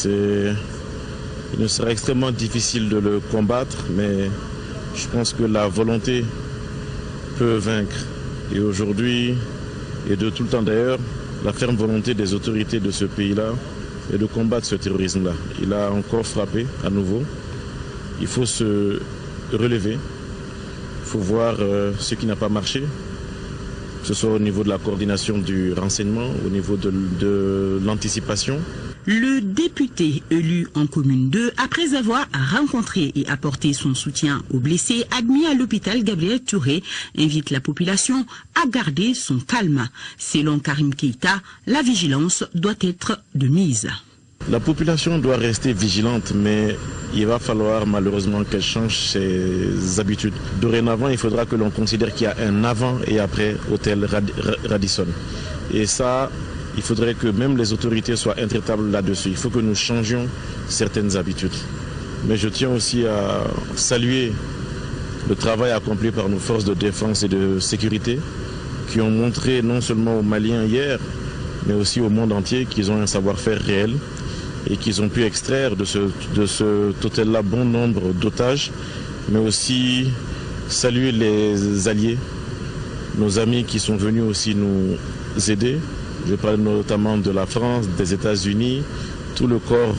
Il nous sera extrêmement difficile de le combattre, mais je pense que la volonté peut vaincre. Et aujourd'hui, et de tout le temps d'ailleurs, la ferme volonté des autorités de ce pays-là est de combattre ce terrorisme-là. Il a encore frappé à nouveau. Il faut se relever. Il faut voir ce qui n'a pas marché, que ce soit au niveau de la coordination du renseignement, au niveau de l'anticipation. Le député élu en commune 2, après avoir rencontré et apporté son soutien aux blessés admis à l'hôpital Gabriel Touré, invite la population à garder son calme. Selon Karim Keïta, la vigilance doit être de mise. La population doit rester vigilante, mais il va falloir malheureusement qu'elle change ses habitudes. Dorénavant, il faudra que l'on considère qu'il y a un avant et après hôtel Radisson. Et ça, il faudrait que même les autorités soient intraitables là-dessus. Il faut que nous changions certaines habitudes. Mais je tiens aussi à saluer le travail accompli par nos forces de défense et de sécurité qui ont montré non seulement aux Maliens hier, mais aussi au monde entier qu'ils ont un savoir-faire réel et qu'ils ont pu extraire de cet hôtel-là bon nombre d'otages, mais aussi saluer les alliés, nos amis qui sont venus aussi nous aider. Je parle notamment de la France, des États-Unis, tout le corps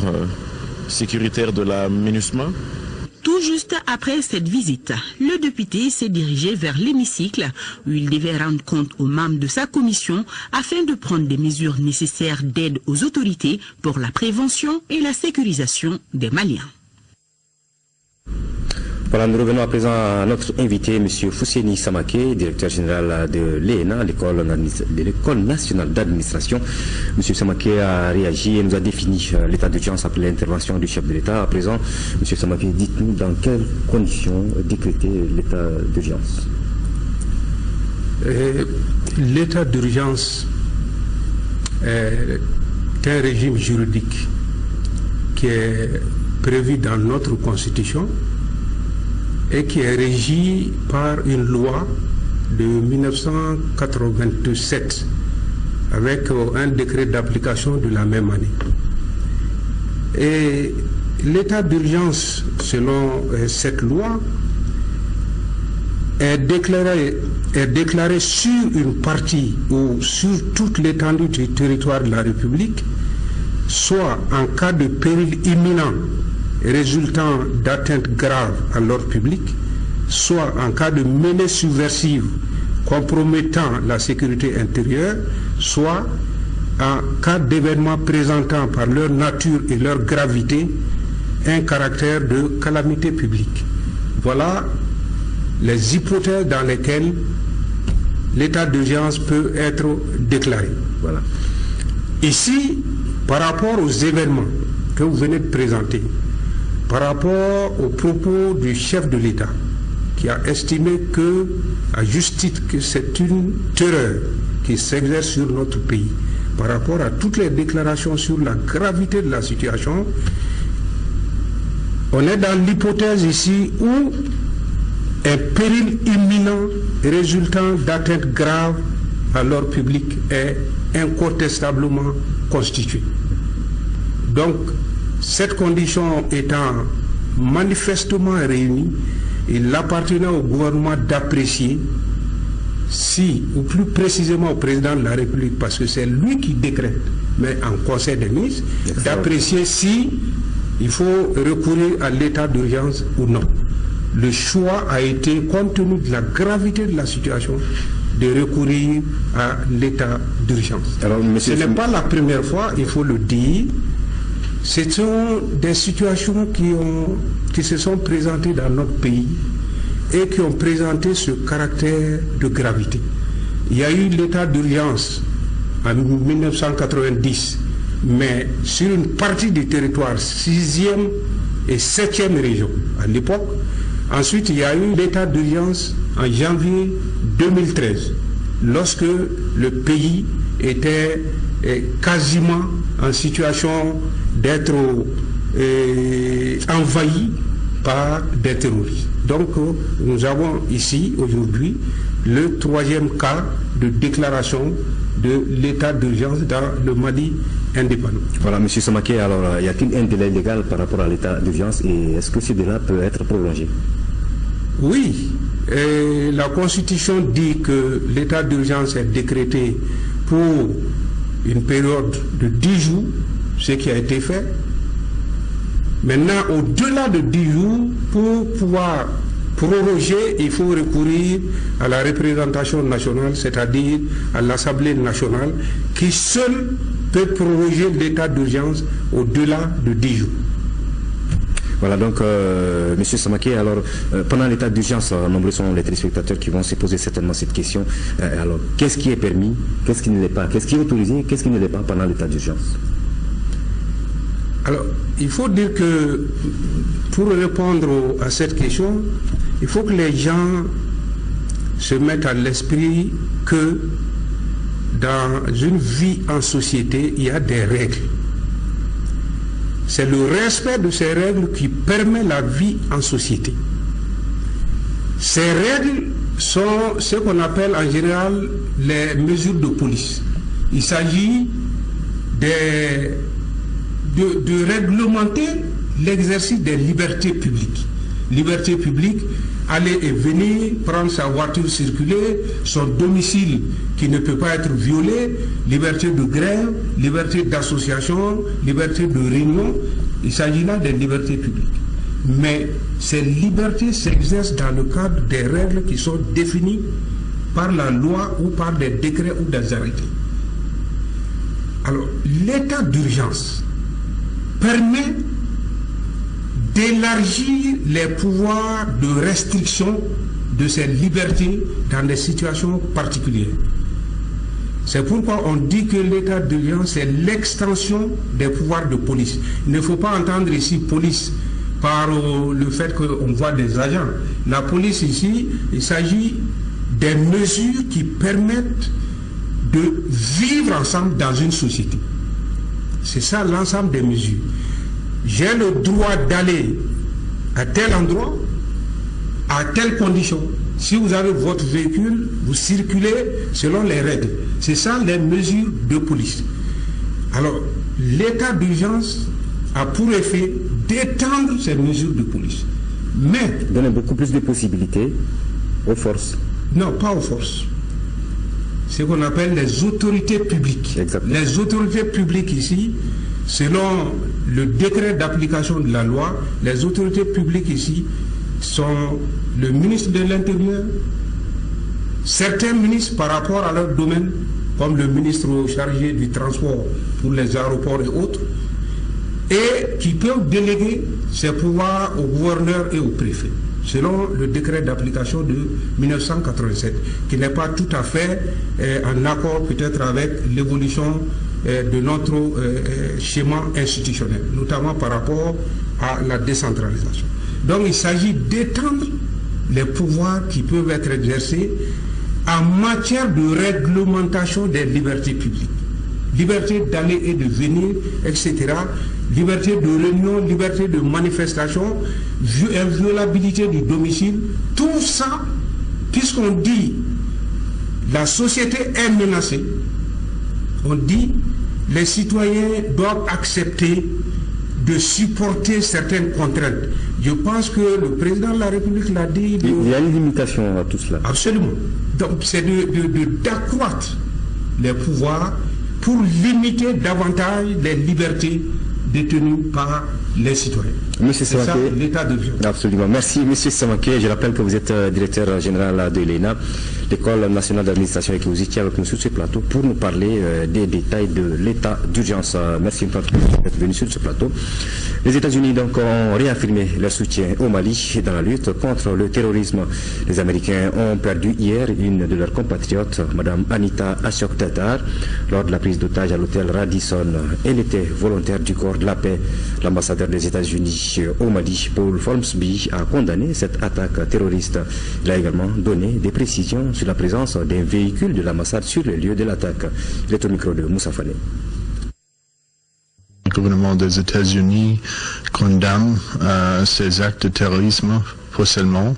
sécuritaire de la MINUSMA. Tout juste après cette visite, le député s'est dirigé vers l'hémicycle où il devait rendre compte aux membres de sa commission afin de prendre des mesures nécessaires d'aide aux autorités pour la prévention et la sécurisation des Maliens. Voilà, nous revenons à présent à notre invité, M. Fousseni Samaké, directeur général de l'ENA, l'École nationale d'administration. M. Samaké a réagi et nous a défini l'état d'urgence après l'intervention du chef de l'État. À présent, M. Samaké, dites-nous dans quelles conditions décréter l'état d'urgence. L'état d'urgence est un régime juridique qui est prévu dans notre Constitution et qui est régi par une loi de 1987 avec un décret d'application de la même année. Et l'état d'urgence, selon cette loi, est déclaré sur une partie ou sur toute l'étendue du territoire de la République, soit en cas de péril imminent résultant d'atteintes graves à l'ordre public, soit en cas de menace subversive compromettant la sécurité intérieure, soit en cas d'événements présentant par leur nature et leur gravité un caractère de calamité publique. Voilà les hypothèses dans lesquelles l'état d'urgence peut être déclaré. Voilà. Ici, par rapport aux événements que vous venez de présenter, par rapport aux propos du chef de l'État, qui a estimé que, à juste titre, que c'est une terreur qui s'exerce sur notre pays, par rapport à toutes les déclarations sur la gravité de la situation, on est dans l'hypothèse ici où un péril imminent résultant d'atteintes graves à l'ordre public est incontestablement constitué. Donc, cette condition étant manifestement réunie, il appartenait au gouvernement d'apprécier si, ou plus précisément au président de la République, parce que c'est lui qui décrète, mais en Conseil des ministres, d'apprécier si il faut recourir à l'état d'urgence ou non. Le choix a été, compte tenu de la gravité de la situation, de recourir à l'état d'urgence. Ce n'est pas la première fois, il faut le dire. Ce sont des situations qui se sont présentées dans notre pays et qui ont présenté ce caractère de gravité. Il y a eu l'état d'urgence en 1990, mais sur une partie du territoire, 6e et 7e région à l'époque. Ensuite, il y a eu l'état d'urgence en janvier 2013, lorsque le pays était quasiment en situation d'être envahi par des terroristes. Donc, nous avons ici, aujourd'hui, le 3e cas de déclaration de l'état d'urgence dans le Mali indépendant. Voilà, M. Samaké, alors, y a-t-il un délai légal par rapport à l'état d'urgence et est-ce que ce délai peut être prolongé? Oui, la Constitution dit que l'état d'urgence est décrété pour une période de 10 jours, ce qui a été fait. Maintenant, au-delà de 10 jours, pour pouvoir proroger, il faut recourir à la représentation nationale, c'est-à-dire à l'Assemblée nationale, qui seule peut proroger l'état d'urgence au-delà de 10 jours. Voilà, donc, M. Samaké, alors, pendant l'état d'urgence, nombreux sont les téléspectateurs qui vont se poser certainement cette question. Alors, qu'est-ce qui est permis, qu'est-ce qui ne l'est pas, qu'est-ce qui est autorisé, qu'est-ce qui ne l'est pas pendant l'état d'urgence? Alors, il faut dire que, pour répondre à cette question, il faut que les gens se mettent à l'esprit que dans une vie en société, il y a des règles. C'est le respect de ces règles qui permet la vie en société. Ces règles sont ce qu'on appelle en général les mesures de police. Il s'agit de réglementer l'exercice des libertés publiques. Liberté publique, aller et venir, prendre sa voiture, circuler, son domicile qui ne peut pas être violé, liberté de grève, liberté d'association, liberté de réunion. Il s'agit là des libertés publiques. Mais ces libertés s'exercent dans le cadre des règles qui sont définies par la loi ou par des décrets ou des arrêtés. Alors, l'état d'urgence permet d'élargir les pouvoirs de restriction de ces libertés dans des situations particulières. C'est pourquoi on dit que l'état d'urgence est l'extension des pouvoirs de police. Il ne faut pas entendre ici police par le fait qu'on voit des agents. La police ici, il s'agit des mesures qui permettent de vivre ensemble dans une société. C'est ça l'ensemble des mesures. J'ai le droit d'aller à tel endroit, à telle condition. Si vous avez votre véhicule, vous circulez selon les règles. C'est ça les mesures de police. Alors, l'état d'urgence a pour effet d'étendre ces mesures de police. Mais... donner beaucoup plus de possibilités aux forces. Non, pas aux forces. C'est ce qu'on appelle les autorités publiques. Exactement. Les autorités publiques ici, selon le décret d'application de la loi, les autorités publiques ici sont le ministre de l'Intérieur, certains ministres par rapport à leur domaine, comme le ministre chargé du transport pour les aéroports et autres, et qui peuvent déléguer ses pouvoirs au gouverneur et au préfet. selon le décret d'application de 1987, qui n'est pas tout à fait en accord peut-être avec l'évolution de notre schéma institutionnel, notamment par rapport à la décentralisation. Donc il s'agit d'étendre les pouvoirs qui peuvent être exercés en matière de réglementation des libertés publiques. Liberté d'aller et de venir, etc. Liberté de réunion, liberté de manifestation, inviolabilité du domicile. Tout ça, puisqu'on dit la société est menacée, on dit les citoyens doivent accepter de supporter certaines contraintes. Je pense que le président de la République l'a dit. Il y a une limitation à tout cela. Absolument. Donc c'est d'accroître les pouvoirs pour limiter davantage les libertés détenues par les citoyens. Monsieur c'est ça Samaké, l'état de violence. Absolument. Merci, Monsieur Samaké. Je rappelle que vous êtes directeur général de l'ENA, l'École nationale d'administration, et que vous étiez avec nous sur ce plateau pour nous parler des détails de l'état d'urgence. Merci une fois d'être venu sur ce plateau. Les États-Unis donc ont réaffirmé leur soutien au Mali dans la lutte contre le terrorisme. Les Américains ont perdu hier une de leurs compatriotes, Madame Anita Ashok-Tatar, lors de la prise d'otage à l'hôtel Radisson. Elle était volontaire du corps de la paix. L'ambassadeur des États-Unis au Mali, Paul Formsby, a condamné cette attaque terroriste. Il a également donné des précisions sur la présence d'un véhicule de l'ambassade sur le lieu de l'attaque. Il est au micro de Moussa Fane. Le gouvernement des États-Unis condamne ces actes de terrorisme forcément.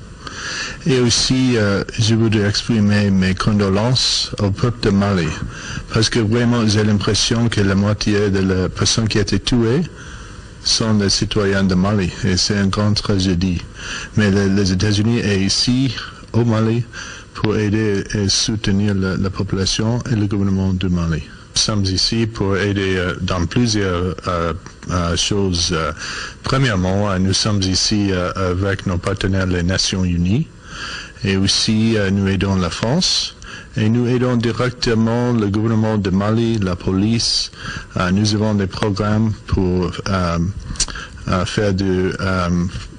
Et aussi, je voudrais exprimer mes condoléances au peuple de Mali. Parce que vraiment, j'ai l'impression que la moitié de les personnes qui ont été tuées sont des citoyens de Mali. Et c'est une grande tragédie. Mais les États-Unis sont ici, au Mali, pour aider et soutenir la population et le gouvernement du Mali. Nous sommes ici pour aider dans plusieurs choses. Premièrement, nous sommes ici avec nos partenaires les Nations Unies et aussi nous aidons la France et nous aidons directement le gouvernement de Mali, la police. Nous avons des programmes pour faire du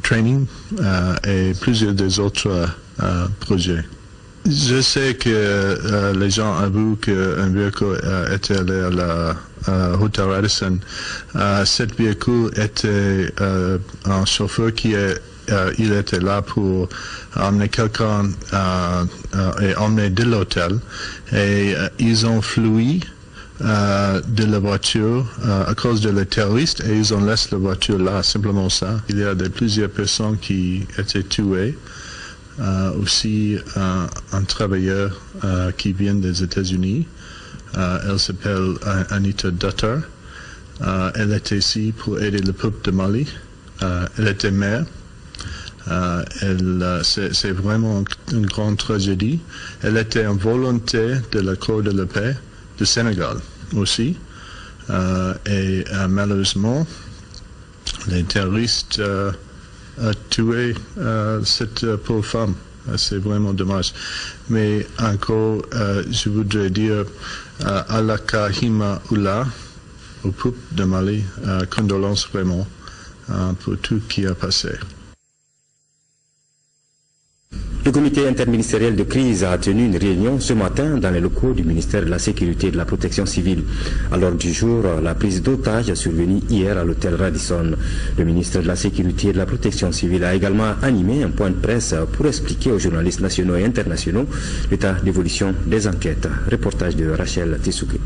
training et plusieurs des autres projets. Je sais que les gens avouent qu'un véhicule était allé à la Hotel Radisson. Cet véhicule était un chauffeur qui il était là pour emmener quelqu'un et emmener de l'hôtel. Et ils ont fui de la voiture à cause de les terroristes et ils ont laissé la voiture là, simplement ça. Il y a plusieurs personnes qui étaient tuées. Aussi un travailleur qui vient des États-Unis. Elle s'appelle Anita Dutter. Elle était ici pour aider le peuple de Mali. Elle était mère. C'est vraiment une grande tragédie. Elle était en volonté de la Cour de la paix du Sénégal aussi. Et malheureusement, les terroristes a tué cette pauvre femme. C'est vraiment dommage. Mais encore, je voudrais dire Alaka Hima Oula au peuple de Mali, condoléances vraiment pour tout ce qui a passé. Le comité interministériel de crise a tenu une réunion ce matin dans les locaux du ministère de la Sécurité et de la Protection civile. À l'ordre du jour, la prise d'otage survenue hier à l'hôtel Radisson. Le ministre de la Sécurité et de la Protection civile a également animé un point de presse pour expliquer aux journalistes nationaux et internationaux l'état d'évolution des enquêtes. Reportage de Rachel Tessouké.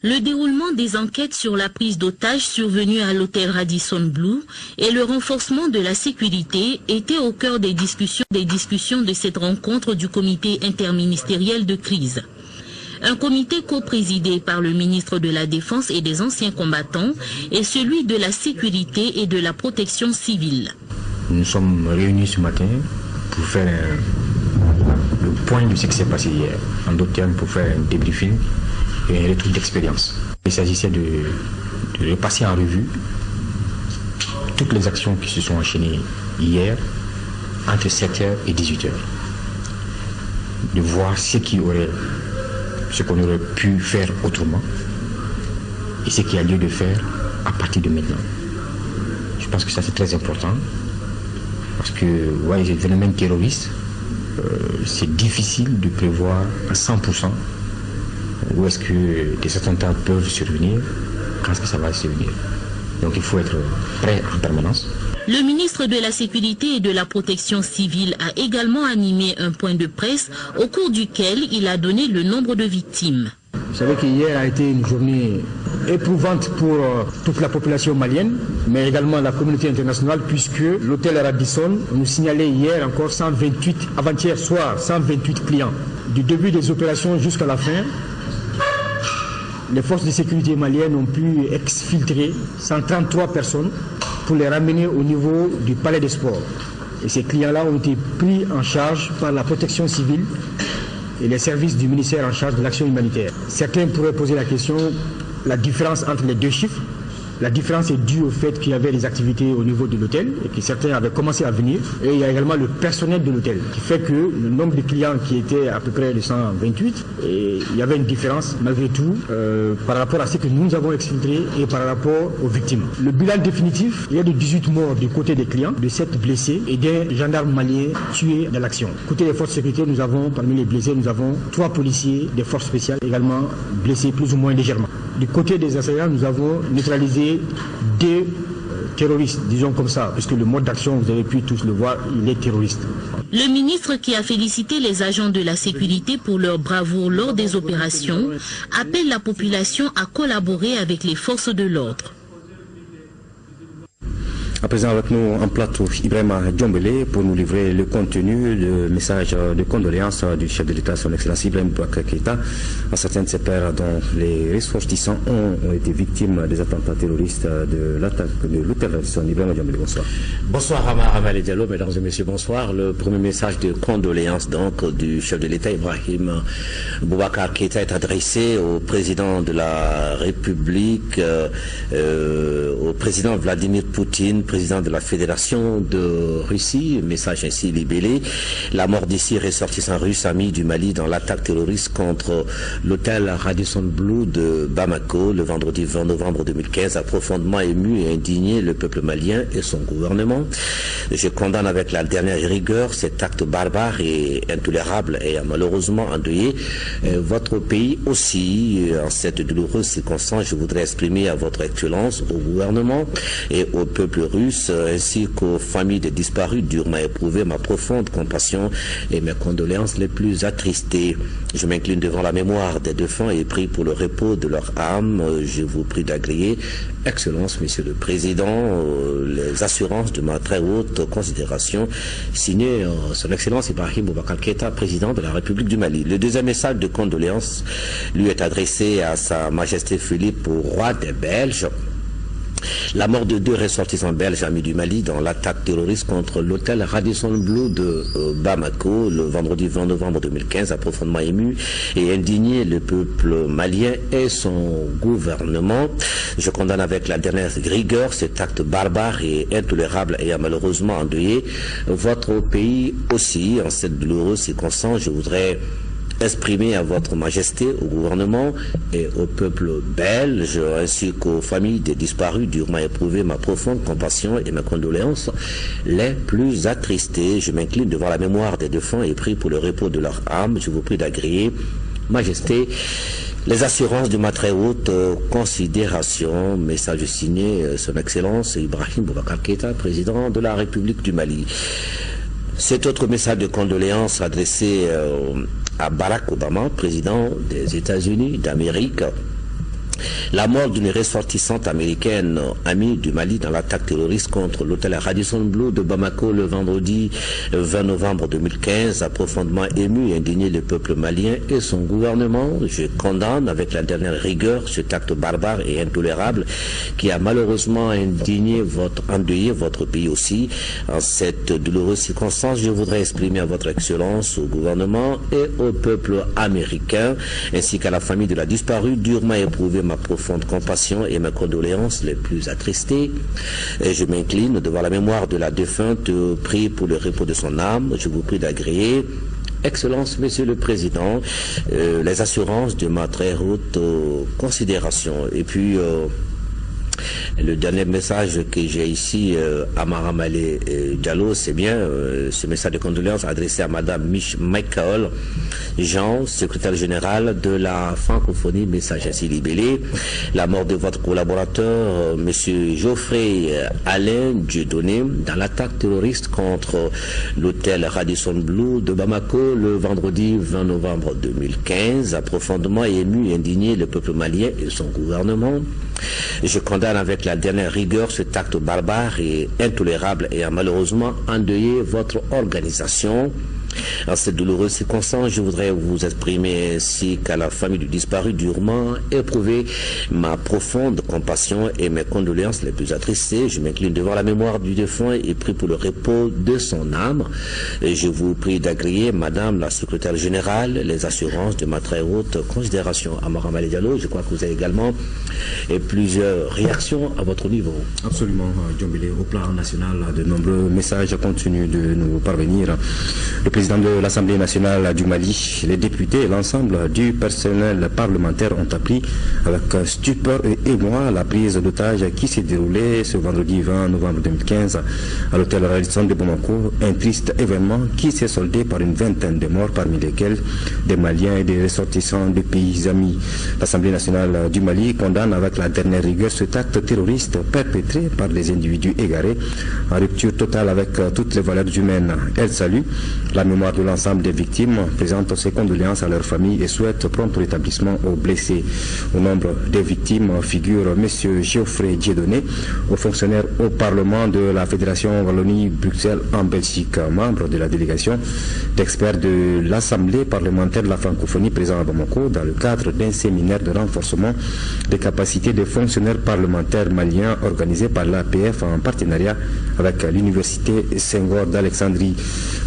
Le déroulement des enquêtes sur la prise d'otages survenue à l'hôtel Radisson Blu et le renforcement de la sécurité étaient au cœur des discussions de cette rencontre du comité interministériel de crise. Un comité co-présidé par le ministre de la Défense et des anciens combattants et celui de la sécurité et de la protection civile. Nous sommes réunis ce matin pour faire le point de ce qui s'est passé hier. En d'autres termes, pour faire un débriefing et un retour d'expérience. Il s'agissait de repasser en revue toutes les actions qui se sont enchaînées hier entre 7h et 18h. De voir ce qu'on aurait pu faire autrement et ce qu'il y a lieu de faire à partir de maintenant. Je pense que ça c'est très important Parce que, ouais, les phénomènes terroristes, c'est difficile de prévoir à 100% où est-ce que des attentats peuvent survenir, quand est-ce que ça va survenir. Donc il faut être prêt en permanence. Le ministre de la Sécurité et de la Protection civile a également animé un point de presse au cours duquel il a donné le nombre de victimes. Vous savez qu'hier a été une journée éprouvante pour toute la population malienne, mais également la communauté internationale, puisque l'hôtel Radisson nous signalait hier encore 128, avant-hier soir, 128 clients. Du début des opérations jusqu'à la fin, les forces de sécurité maliennes ont pu exfiltrer 133 personnes pour les ramener au niveau du palais des sports. Et ces clients-là ont été pris en charge par la protection civile et les services du ministère en charge de l'action humanitaire. Certains pourraient poser la question, la différence entre les deux chiffres. La différence est due au fait qu'il y avait des activités au niveau de l'hôtel et que certains avaient commencé à venir. Et il y a également le personnel de l'hôtel qui fait que le nombre de clients qui était à peu près de 128, et il y avait une différence malgré tout par rapport à ce que nous avons exfiltré et par rapport aux victimes. Le bilan définitif, il y a de 18 morts du côté des clients, de 7 blessés et d'un gendarme malien tué dans l'action. Côté des forces de sécurité, nous avons, parmi les blessés, nous avons 3 policiers des forces spéciales également blessés plus ou moins légèrement. Du côté des assaillants, nous avons neutralisé 2 terroristes, disons comme ça, puisque le mode d'action, vous avez pu tous le voir, il est terroriste. Le ministre, qui a félicité les agents de la sécurité pour leur bravoure lors des opérations, appelle la population à collaborer avec les forces de l'ordre. À présent avec nous en plateau, Ibrahima Djombele pour nous livrer le contenu, le message de condoléances du chef de l'État, son Excellence Ibrahim Boubacar Keïta, à certains de ses pairs dont les ressortissants ont été victimes des attentats terroristes de l'attaque de l'hôtel Radisson. Ibrahima Djombele, bonsoir. Bonsoir Amar Diallo, mesdames et messieurs, bonsoir. Le premier message de condoléances donc du chef de l'État, Ibrahim Boubacar Keïta, est adressé au président de la République, au président Vladimir Poutine, président de la Fédération de Russie, message ainsi libellé. La mort d'ici ressortissant russe ami du Mali dans l'attaque terroriste contre l'hôtel Radisson Blu de Bamako le vendredi 20 novembre 2015 a profondément ému et indigné le peuple malien et son gouvernement. Je condamne avec la dernière rigueur cet acte barbare et intolérable et a malheureusement endeuillé votre pays aussi. En cette douloureuse circonstance, je voudrais exprimer à votre excellence, au gouvernement et au peuple russe ainsi qu'aux familles des disparus durement éprouvées ma profonde compassion et mes condoléances les plus attristées. Je m'incline devant la mémoire des défunts et prie pour le repos de leur âme. Je vous prie d'agréer, Excellence, Monsieur le Président, les assurances de ma très haute considération, signé Son Excellence Ibrahim Boubacar Keïta, Président de la République du Mali. Le deuxième message de condoléances lui est adressé à Sa Majesté Philippe, roi des Belges. La mort de 2 ressortissants belges amis du Mali dans l'attaque terroriste contre l'hôtel Radisson Blu de Bamako le vendredi 20 novembre 2015 a profondément ému et indigné le peuple malien et son gouvernement. Je condamne avec la dernière rigueur cet acte barbare et intolérable et a malheureusement endeuillé votre pays aussi. En cette douloureuse circonstance, je voudrais exprimer à votre majesté, au gouvernement et au peuple belge, ainsi qu'aux familles des disparus durement éprouvées ma profonde compassion et mes condoléances les plus attristées. Je m'incline devant la mémoire des défunts et prie pour le repos de leur âme. Je vous prie d'agréer, majesté, les assurances de ma très haute considération. Message signé Son Excellence Ibrahim Boubacar Keïta, Président de la République du Mali. Cet autre message de condoléances adressé à Barack Obama, président des États-Unis d'Amérique. La mort d'une ressortissante américaine amie du Mali dans l'attaque terroriste contre l'hôtel Radisson Blu de Bamako le vendredi 20 novembre 2015 a profondément ému et indigné le peuple malien et son gouvernement. Je condamne avec la dernière rigueur cet acte barbare et intolérable qui a malheureusement endeuillé votre pays aussi. En cette douloureuse circonstance, je voudrais exprimer à votre excellence, au gouvernement et au peuple américain, ainsi qu'à la famille de la disparue, durement éprouvée ma profonde compassion et mes condoléances les plus attristées. Et je m'incline devant la mémoire de la défunte, prie pour le repos de son âme. Je vous prie d'agréer, Excellence, Monsieur le Président, les assurances de ma très haute considération. Et puis, Le dernier message que j'ai ici à Maramale Diallo, c'est bien ce message de condoléances adressé à Madame Michael Jean, secrétaire générale de la francophonie, message ainsi libellé. La mort de votre collaborateur, Monsieur Geoffrey Alain Dieudonné, dans l'attaque terroriste contre l'hôtel Radisson Blu de Bamako le vendredi 20 novembre 2015, a profondément ému et indigné le peuple malien et son gouvernement. Je condamne avec la dernière rigueur cet acte barbare et intolérable et a malheureusement endeuillé votre organisation. En cette douloureuse circonstance, je voudrais vous exprimer ainsi qu'à la famille du disparu durement éprouver ma profonde compassion et mes condoléances les plus attristées. Je m'incline devant la mémoire du défunt et prie pour le repos de son âme. Et je vous prie d'agréer, Madame la secrétaire générale, les assurances de ma très haute considération. À Maramale Diallo, je crois que vous avez également plusieurs réactions à votre niveau. Absolument, Djombele. Au plan national, de nombreux messages continuent de nous parvenir. Le président de l'Assemblée nationale du Mali, les députés et l'ensemble du personnel parlementaire ont appris avec stupeur et émoi la prise d'otage qui s'est déroulée ce vendredi 20 novembre 2015 à l'hôtel Radisson de Bamako. Un triste événement qui s'est soldé par une vingtaine de morts, parmi lesquels des Maliens et des ressortissants des pays amis. L'Assemblée nationale du Mali condamne avec la dernière rigueur cet acte terroriste perpétré par des individus égarés en rupture totale avec toutes les valeurs humaines. Elle salue la mémoire de l'ensemble des victimes, présente ses condoléances à leurs familles et souhaite prompt rétablissement aux blessés. Au nombre des victimes figure M. Geoffrey Dieudonné, haut fonctionnaire au Parlement de la Fédération Wallonie-Bruxelles en Belgique, membre de la délégation d'experts de l'Assemblée parlementaire de la francophonie présent à Bamako dans le cadre d'un séminaire de renforcement des capacités des fonctionnaires parlementaires maliens organisé par l'APF en partenariat avec l'Université Senghor d'Alexandrie.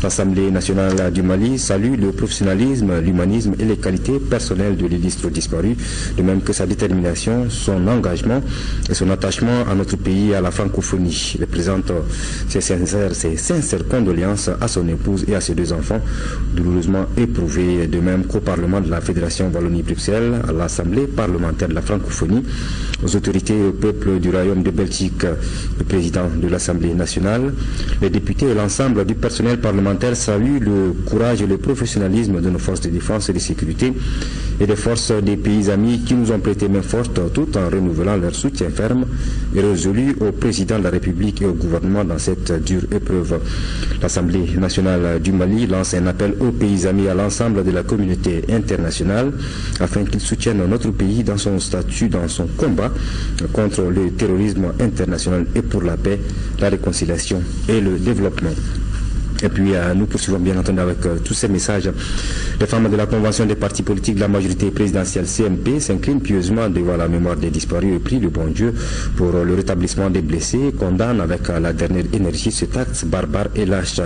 L'Assemblée nationale du Mali salue le professionnalisme, l'humanisme et les qualités personnelles de l'illustre disparu, de même que sa détermination, son engagement et son attachement à notre pays et à la francophonie. Il présente ses sincères condoléances à son épouse et à ses deux enfants, douloureusement éprouvés, de même qu'au Parlement de la Fédération Wallonie-Bruxelles, à l'Assemblée parlementaire de la francophonie, aux autorités et au peuple du Royaume de Belgique, le président de l'Assemblée nationale, les députés et l'ensemble du personnel parlementaire saluent le courage et le professionnalisme de nos forces de défense et de sécurité et des forces des pays amis qui nous ont prêté main forte tout en renouvelant leur soutien ferme et résolu au président de la République et au gouvernement dans cette dure épreuve. L'Assemblée nationale du Mali lance un appel aux pays amis et à l'ensemble de la communauté internationale afin qu'ils soutiennent notre pays dans son statut, dans son combat contre le terrorisme international et pour la paix, la réconciliation et le développement. Et puis nous poursuivons bien entendu avec tous ces messages. Les femmes de la Convention des partis politiques de la majorité présidentielle CMP s'inclinent pieusement devant la mémoire des disparus et prient le bon Dieu pour le rétablissement des blessés, condamnent avec la dernière énergie cet acte barbare et lâche,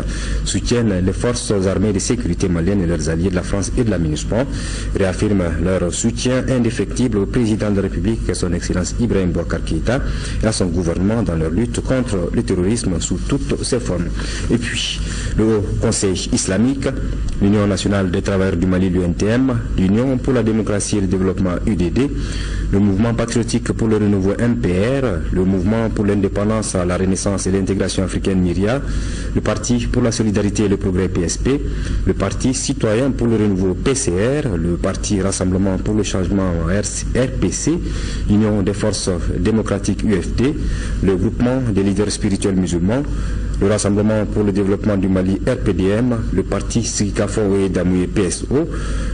soutiennent les forces armées de sécurité maliennes et leurs alliés de la France et de la MINUSPA, réaffirment leur soutien indéfectible au président de la République, son Excellence Ibrahim Boubacar Keïta, et à son gouvernement dans leur lutte contre le terrorisme sous toutes ses formes. Et puis, le Haut Conseil islamique, l'Union nationale des travailleurs du Mali, l'UNTM, l'Union pour la démocratie et le développement UDD, le mouvement patriotique pour le renouveau MPR, le mouvement pour l'indépendance, la renaissance et l'intégration africaine MIRIA, le Parti pour la solidarité et le progrès PSP, le Parti citoyen pour le renouveau PCR, le Parti Rassemblement pour le changement RPC, l'Union des forces démocratiques UFD, le groupement des leaders spirituels musulmans, le Rassemblement pour le développement du Mali RPDM, le Parti Sikafo et Damoué PSO,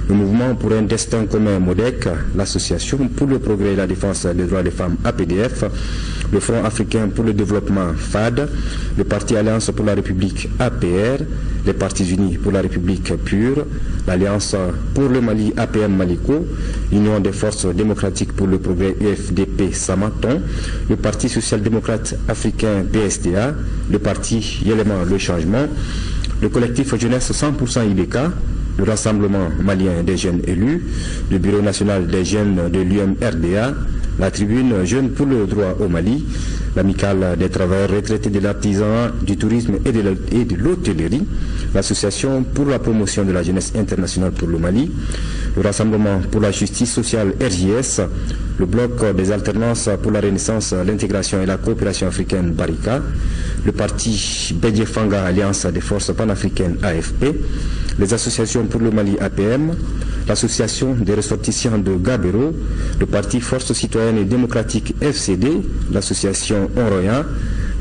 le Mouvement pour un destin commun MODEC, l'Association pour le progrès et la défense des droits des femmes APDF, le Front africain pour le développement FAD, le Parti Alliance pour la République APR, les Partis unis pour la République pure, l'Alliance pour le Mali APM Maliko, l'Union des forces démocratiques pour le progrès UFDP Samaton, le Parti social-démocrate africain PSDA, le Parti Yéléman Le Changement, le collectif Jeunesse 100% IBK, le Rassemblement malien des jeunes élus, le Bureau national des jeunes de l'UMRDA, la Tribune Jeunes pour le droit au Mali, l'Amicale des travailleurs retraités de l'artisanat, du tourisme et de l'hôtellerie, l'Association pour la promotion de la jeunesse internationale pour le Mali, le Rassemblement pour la justice sociale RJS, le Bloc des alternances pour la renaissance, l'intégration et la coopération africaine Barika, le parti Bédié-Fanga Alliance des forces panafricaines AFP, les associations pour le Mali APM, l'association des ressortissants de Gabero, le parti Force citoyenne et démocratique FCD, l'association Onroya,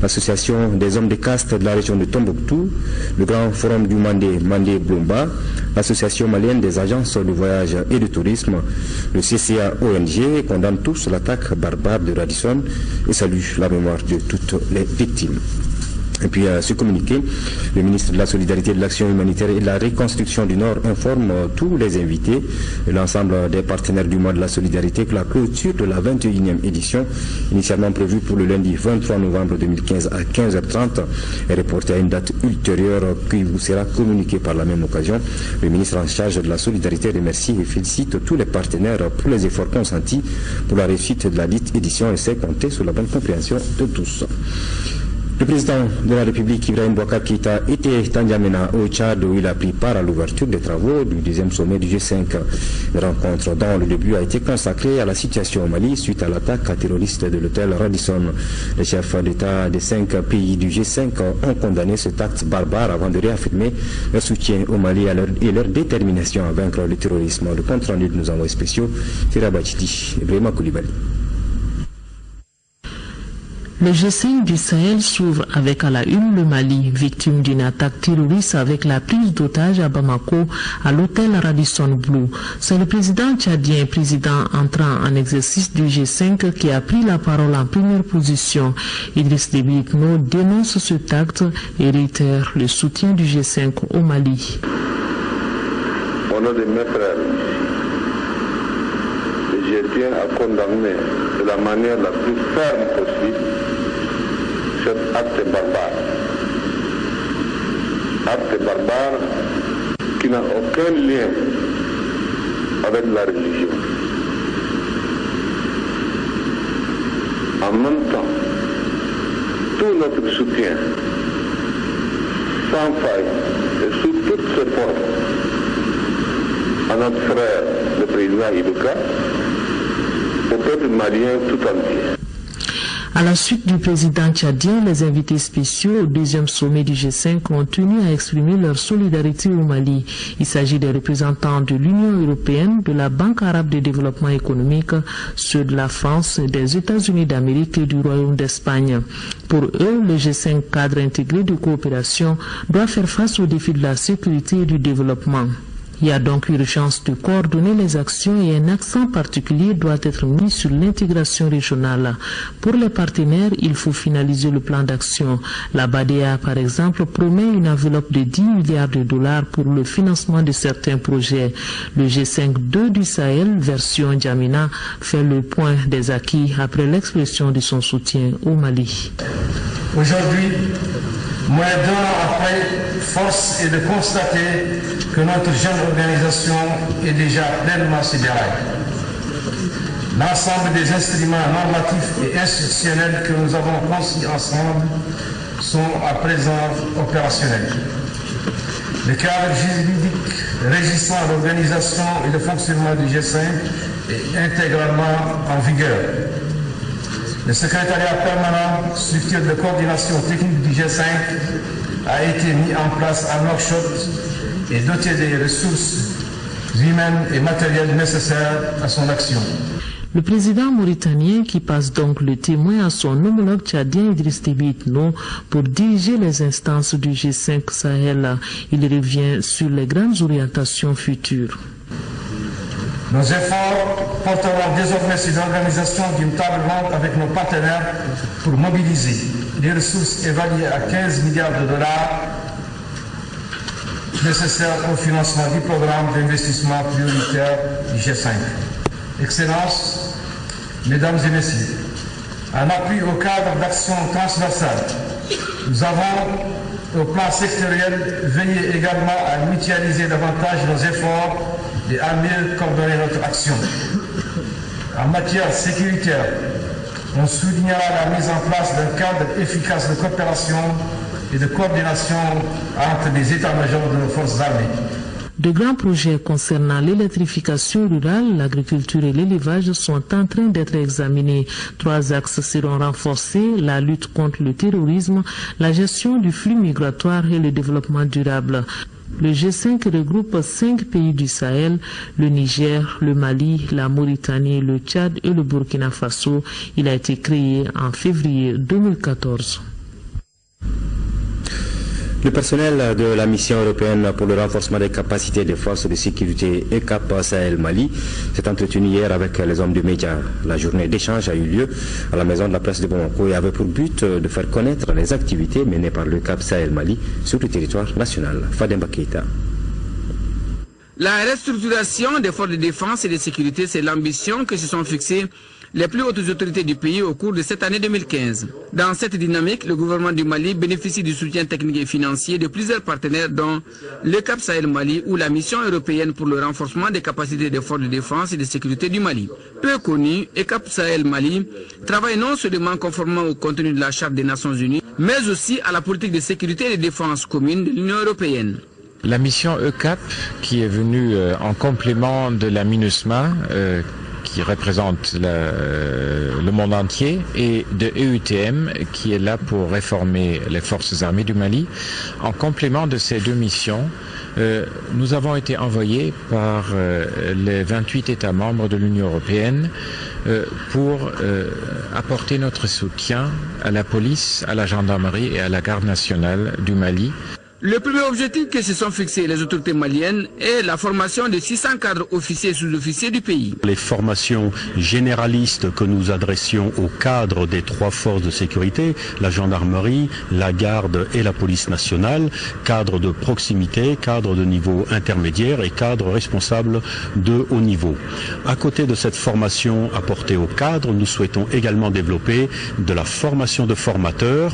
l'association des hommes de caste de la région de Tombouctou, le grand forum du Mandé Blumba, l'association malienne des agences de voyage et de tourisme, le CCA ONG condamne tous l'attaque barbare de Radisson et salue la mémoire de toutes les victimes. Et puis à ce communiqué, le ministre de la Solidarité, de l'Action humanitaire et de la Reconstruction du Nord informe tous les invités et l'ensemble des partenaires du mois de la Solidarité que la clôture de la 21e édition, initialement prévue pour le lundi 23 novembre 2015 à 15h30, est reportée à une date ultérieure qui vous sera communiquée par la même occasion. Le ministre en charge de la Solidarité remercie et félicite tous les partenaires pour les efforts consentis pour la réussite de la dite édition et sait compter sur la bonne compréhension de tous. Le président de la République, Ibrahim Boubacar Keïta, était à N'Djamena au Tchad où il a pris part à l'ouverture des travaux du deuxième sommet du G5. Une rencontre dont le début a été consacré à la situation au Mali suite à l'attaque terroriste de l'hôtel Radisson. Les chefs d'État des 5 pays du G5 ont condamné cet acte barbare avant de réaffirmer leur soutien au Mali et leur détermination à vaincre le terrorisme. Le compte rendu de nos envoyés spéciaux, c'est Rabachiti, Ibrahima Koulibaly. Le G5 du Sahel s'ouvre avec à la une le Mali, victime d'une attaque terroriste avec la prise d'otages à Bamako à l'hôtel Radisson Blu. C'est le président tchadien, président entrant en exercice du G5, qui a pris la parole en première position. Idriss Déby Itno dénonce cet acte et réitère le soutien du G5 au Mali. Au nom de mes frères, je tiens à condamner de la manière la plus ferme possible cet acte barbare. Acte barbare qui n'a aucun lien avec la religion. En même temps, tout notre soutien, sans faille et sous toutes ses formes, à notre frère, le président Ibeka, au peuple malien tout entier. À la suite du président tchadien, les invités spéciaux au deuxième sommet du G5 ont tenu à exprimer leur solidarité au Mali. Il s'agit des représentants de l'Union européenne, de la Banque arabe de développement économique, ceux de la France, des États-Unis d'Amérique et du Royaume d'Espagne. Pour eux, le G5 cadre intégré de coopération doit faire face aux défis de la sécurité et du développement. Il y a donc urgence de coordonner les actions et un accent particulier doit être mis sur l'intégration régionale. Pour les partenaires, il faut finaliser le plan d'action. La BADEA, par exemple, promet une enveloppe de 10 milliards de dollars pour le financement de certains projets. Le G5-2 du Sahel, version N'Djamena, fait le point des acquis après l'expression de son soutien au Mali. Aujourd'hui, moins d'un an après, force est de constater que notre jeune organisation est déjà pleinement sur les rails. L'ensemble des instruments normatifs et institutionnels que nous avons conçus ensemble sont à présent opérationnels. Le cadre juridique régissant l'organisation et le fonctionnement du G5 est intégralement en vigueur. Le secrétariat permanent, structure de coordination technique du G5, a été mis en place à Nouakchott et doté des ressources humaines et matérielles nécessaires à son action. Le président mauritanien, qui passe donc le témoin à son homologue tchadien Idriss Déby Itno pour diriger les instances du G5 Sahel, il revient sur les grandes orientations futures. Nos efforts porteront désormais sur l'organisation d'une table ronde avec nos partenaires pour mobiliser des ressources évaluées à 15 milliards de dollars nécessaires au financement du programme d'investissement prioritaire du G5. Excellences, Mesdames et Messieurs, en appui au cadre d'action transversale, nous avons, au plan sectoriel, veillé également à mutualiser davantage nos efforts et à mieux coordonner notre action. En matière sécuritaire, On soulignera la mise en place d'un cadre efficace de coopération et de coordination entre les états-majors de nos forces armées. De grands projets concernant l'électrification rurale, l'agriculture et l'élevage sont en train d'être examinés. 3 axes seront renforcés: la lutte contre le terrorisme, la gestion du flux migratoire et le développement durable. Le G5 regroupe 5 pays du Sahel, le Niger, le Mali, la Mauritanie, le Tchad et le Burkina Faso. Il a été créé en février 2014. Le personnel de la mission européenne pour le renforcement des capacités des forces de sécurité ECAP Sahel Mali s'est entretenu hier avec les hommes du média. La journée d'échange a eu lieu à la maison de la presse de Bamako et avait pour but de faire connaître les activités menées par le ECAP Sahel Mali sur le territoire national. Fademba Keita. La restructuration des forces de défense et de sécurité, c'est l'ambition que se sont fixées les plus hautes autorités du pays au cours de cette année 2015. Dans cette dynamique, le gouvernement du Mali bénéficie du soutien technique et financier de plusieurs partenaires dont le Cap Sahel Mali ou la mission européenne pour le renforcement des capacités des forces de défense et de sécurité du Mali. Peu connu, le Cap Sahel Mali travaille non seulement conformément au contenu de la Charte des Nations Unies, mais aussi à la politique de sécurité et de défense commune de l'Union européenne. La mission ECAP, qui est venue en complément de la MINUSMA, qui représente le monde entier, et de EUTM, qui est là pour réformer les forces armées du Mali. En complément de ces 2 missions, nous avons été envoyés par les 28 États membres de l'Union européenne pour apporter notre soutien à la police, à la gendarmerie et à la garde nationale du Mali. Le premier objectif que se sont fixés les autorités maliennes est la formation de 600 cadres officiers et sous-officiers du pays. Les formations généralistes que nous adressions aux cadres des 3 forces de sécurité, la gendarmerie, la garde et la police nationale, cadres de proximité, cadres de niveau intermédiaire et cadres responsables de haut niveau. À côté de cette formation apportée aux cadres, nous souhaitons également développer de la formation de formateurs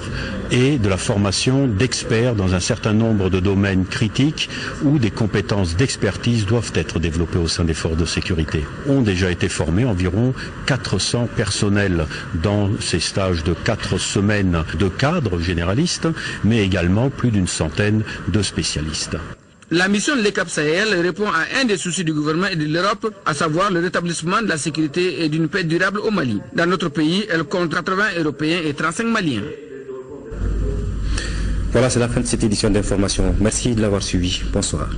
et de la formation d'experts dans un certain nombre de domaines critiques où des compétences d'expertise doivent être développées au sein des forces de sécurité. Ont déjà été formés environ 400 personnels dans ces stages de 4 semaines de cadres généralistes, mais également plus d'une centaine de spécialistes. La mission de l'ECAP Sahel répond à un des soucis du gouvernement et de l'Europe, à savoir le rétablissement de la sécurité et d'une paix durable au Mali. Dans notre pays, elle compte 80 Européens et 35 Maliens. Voilà, c'est la fin de cette édition d'information. Merci de l'avoir suivi. Bonsoir.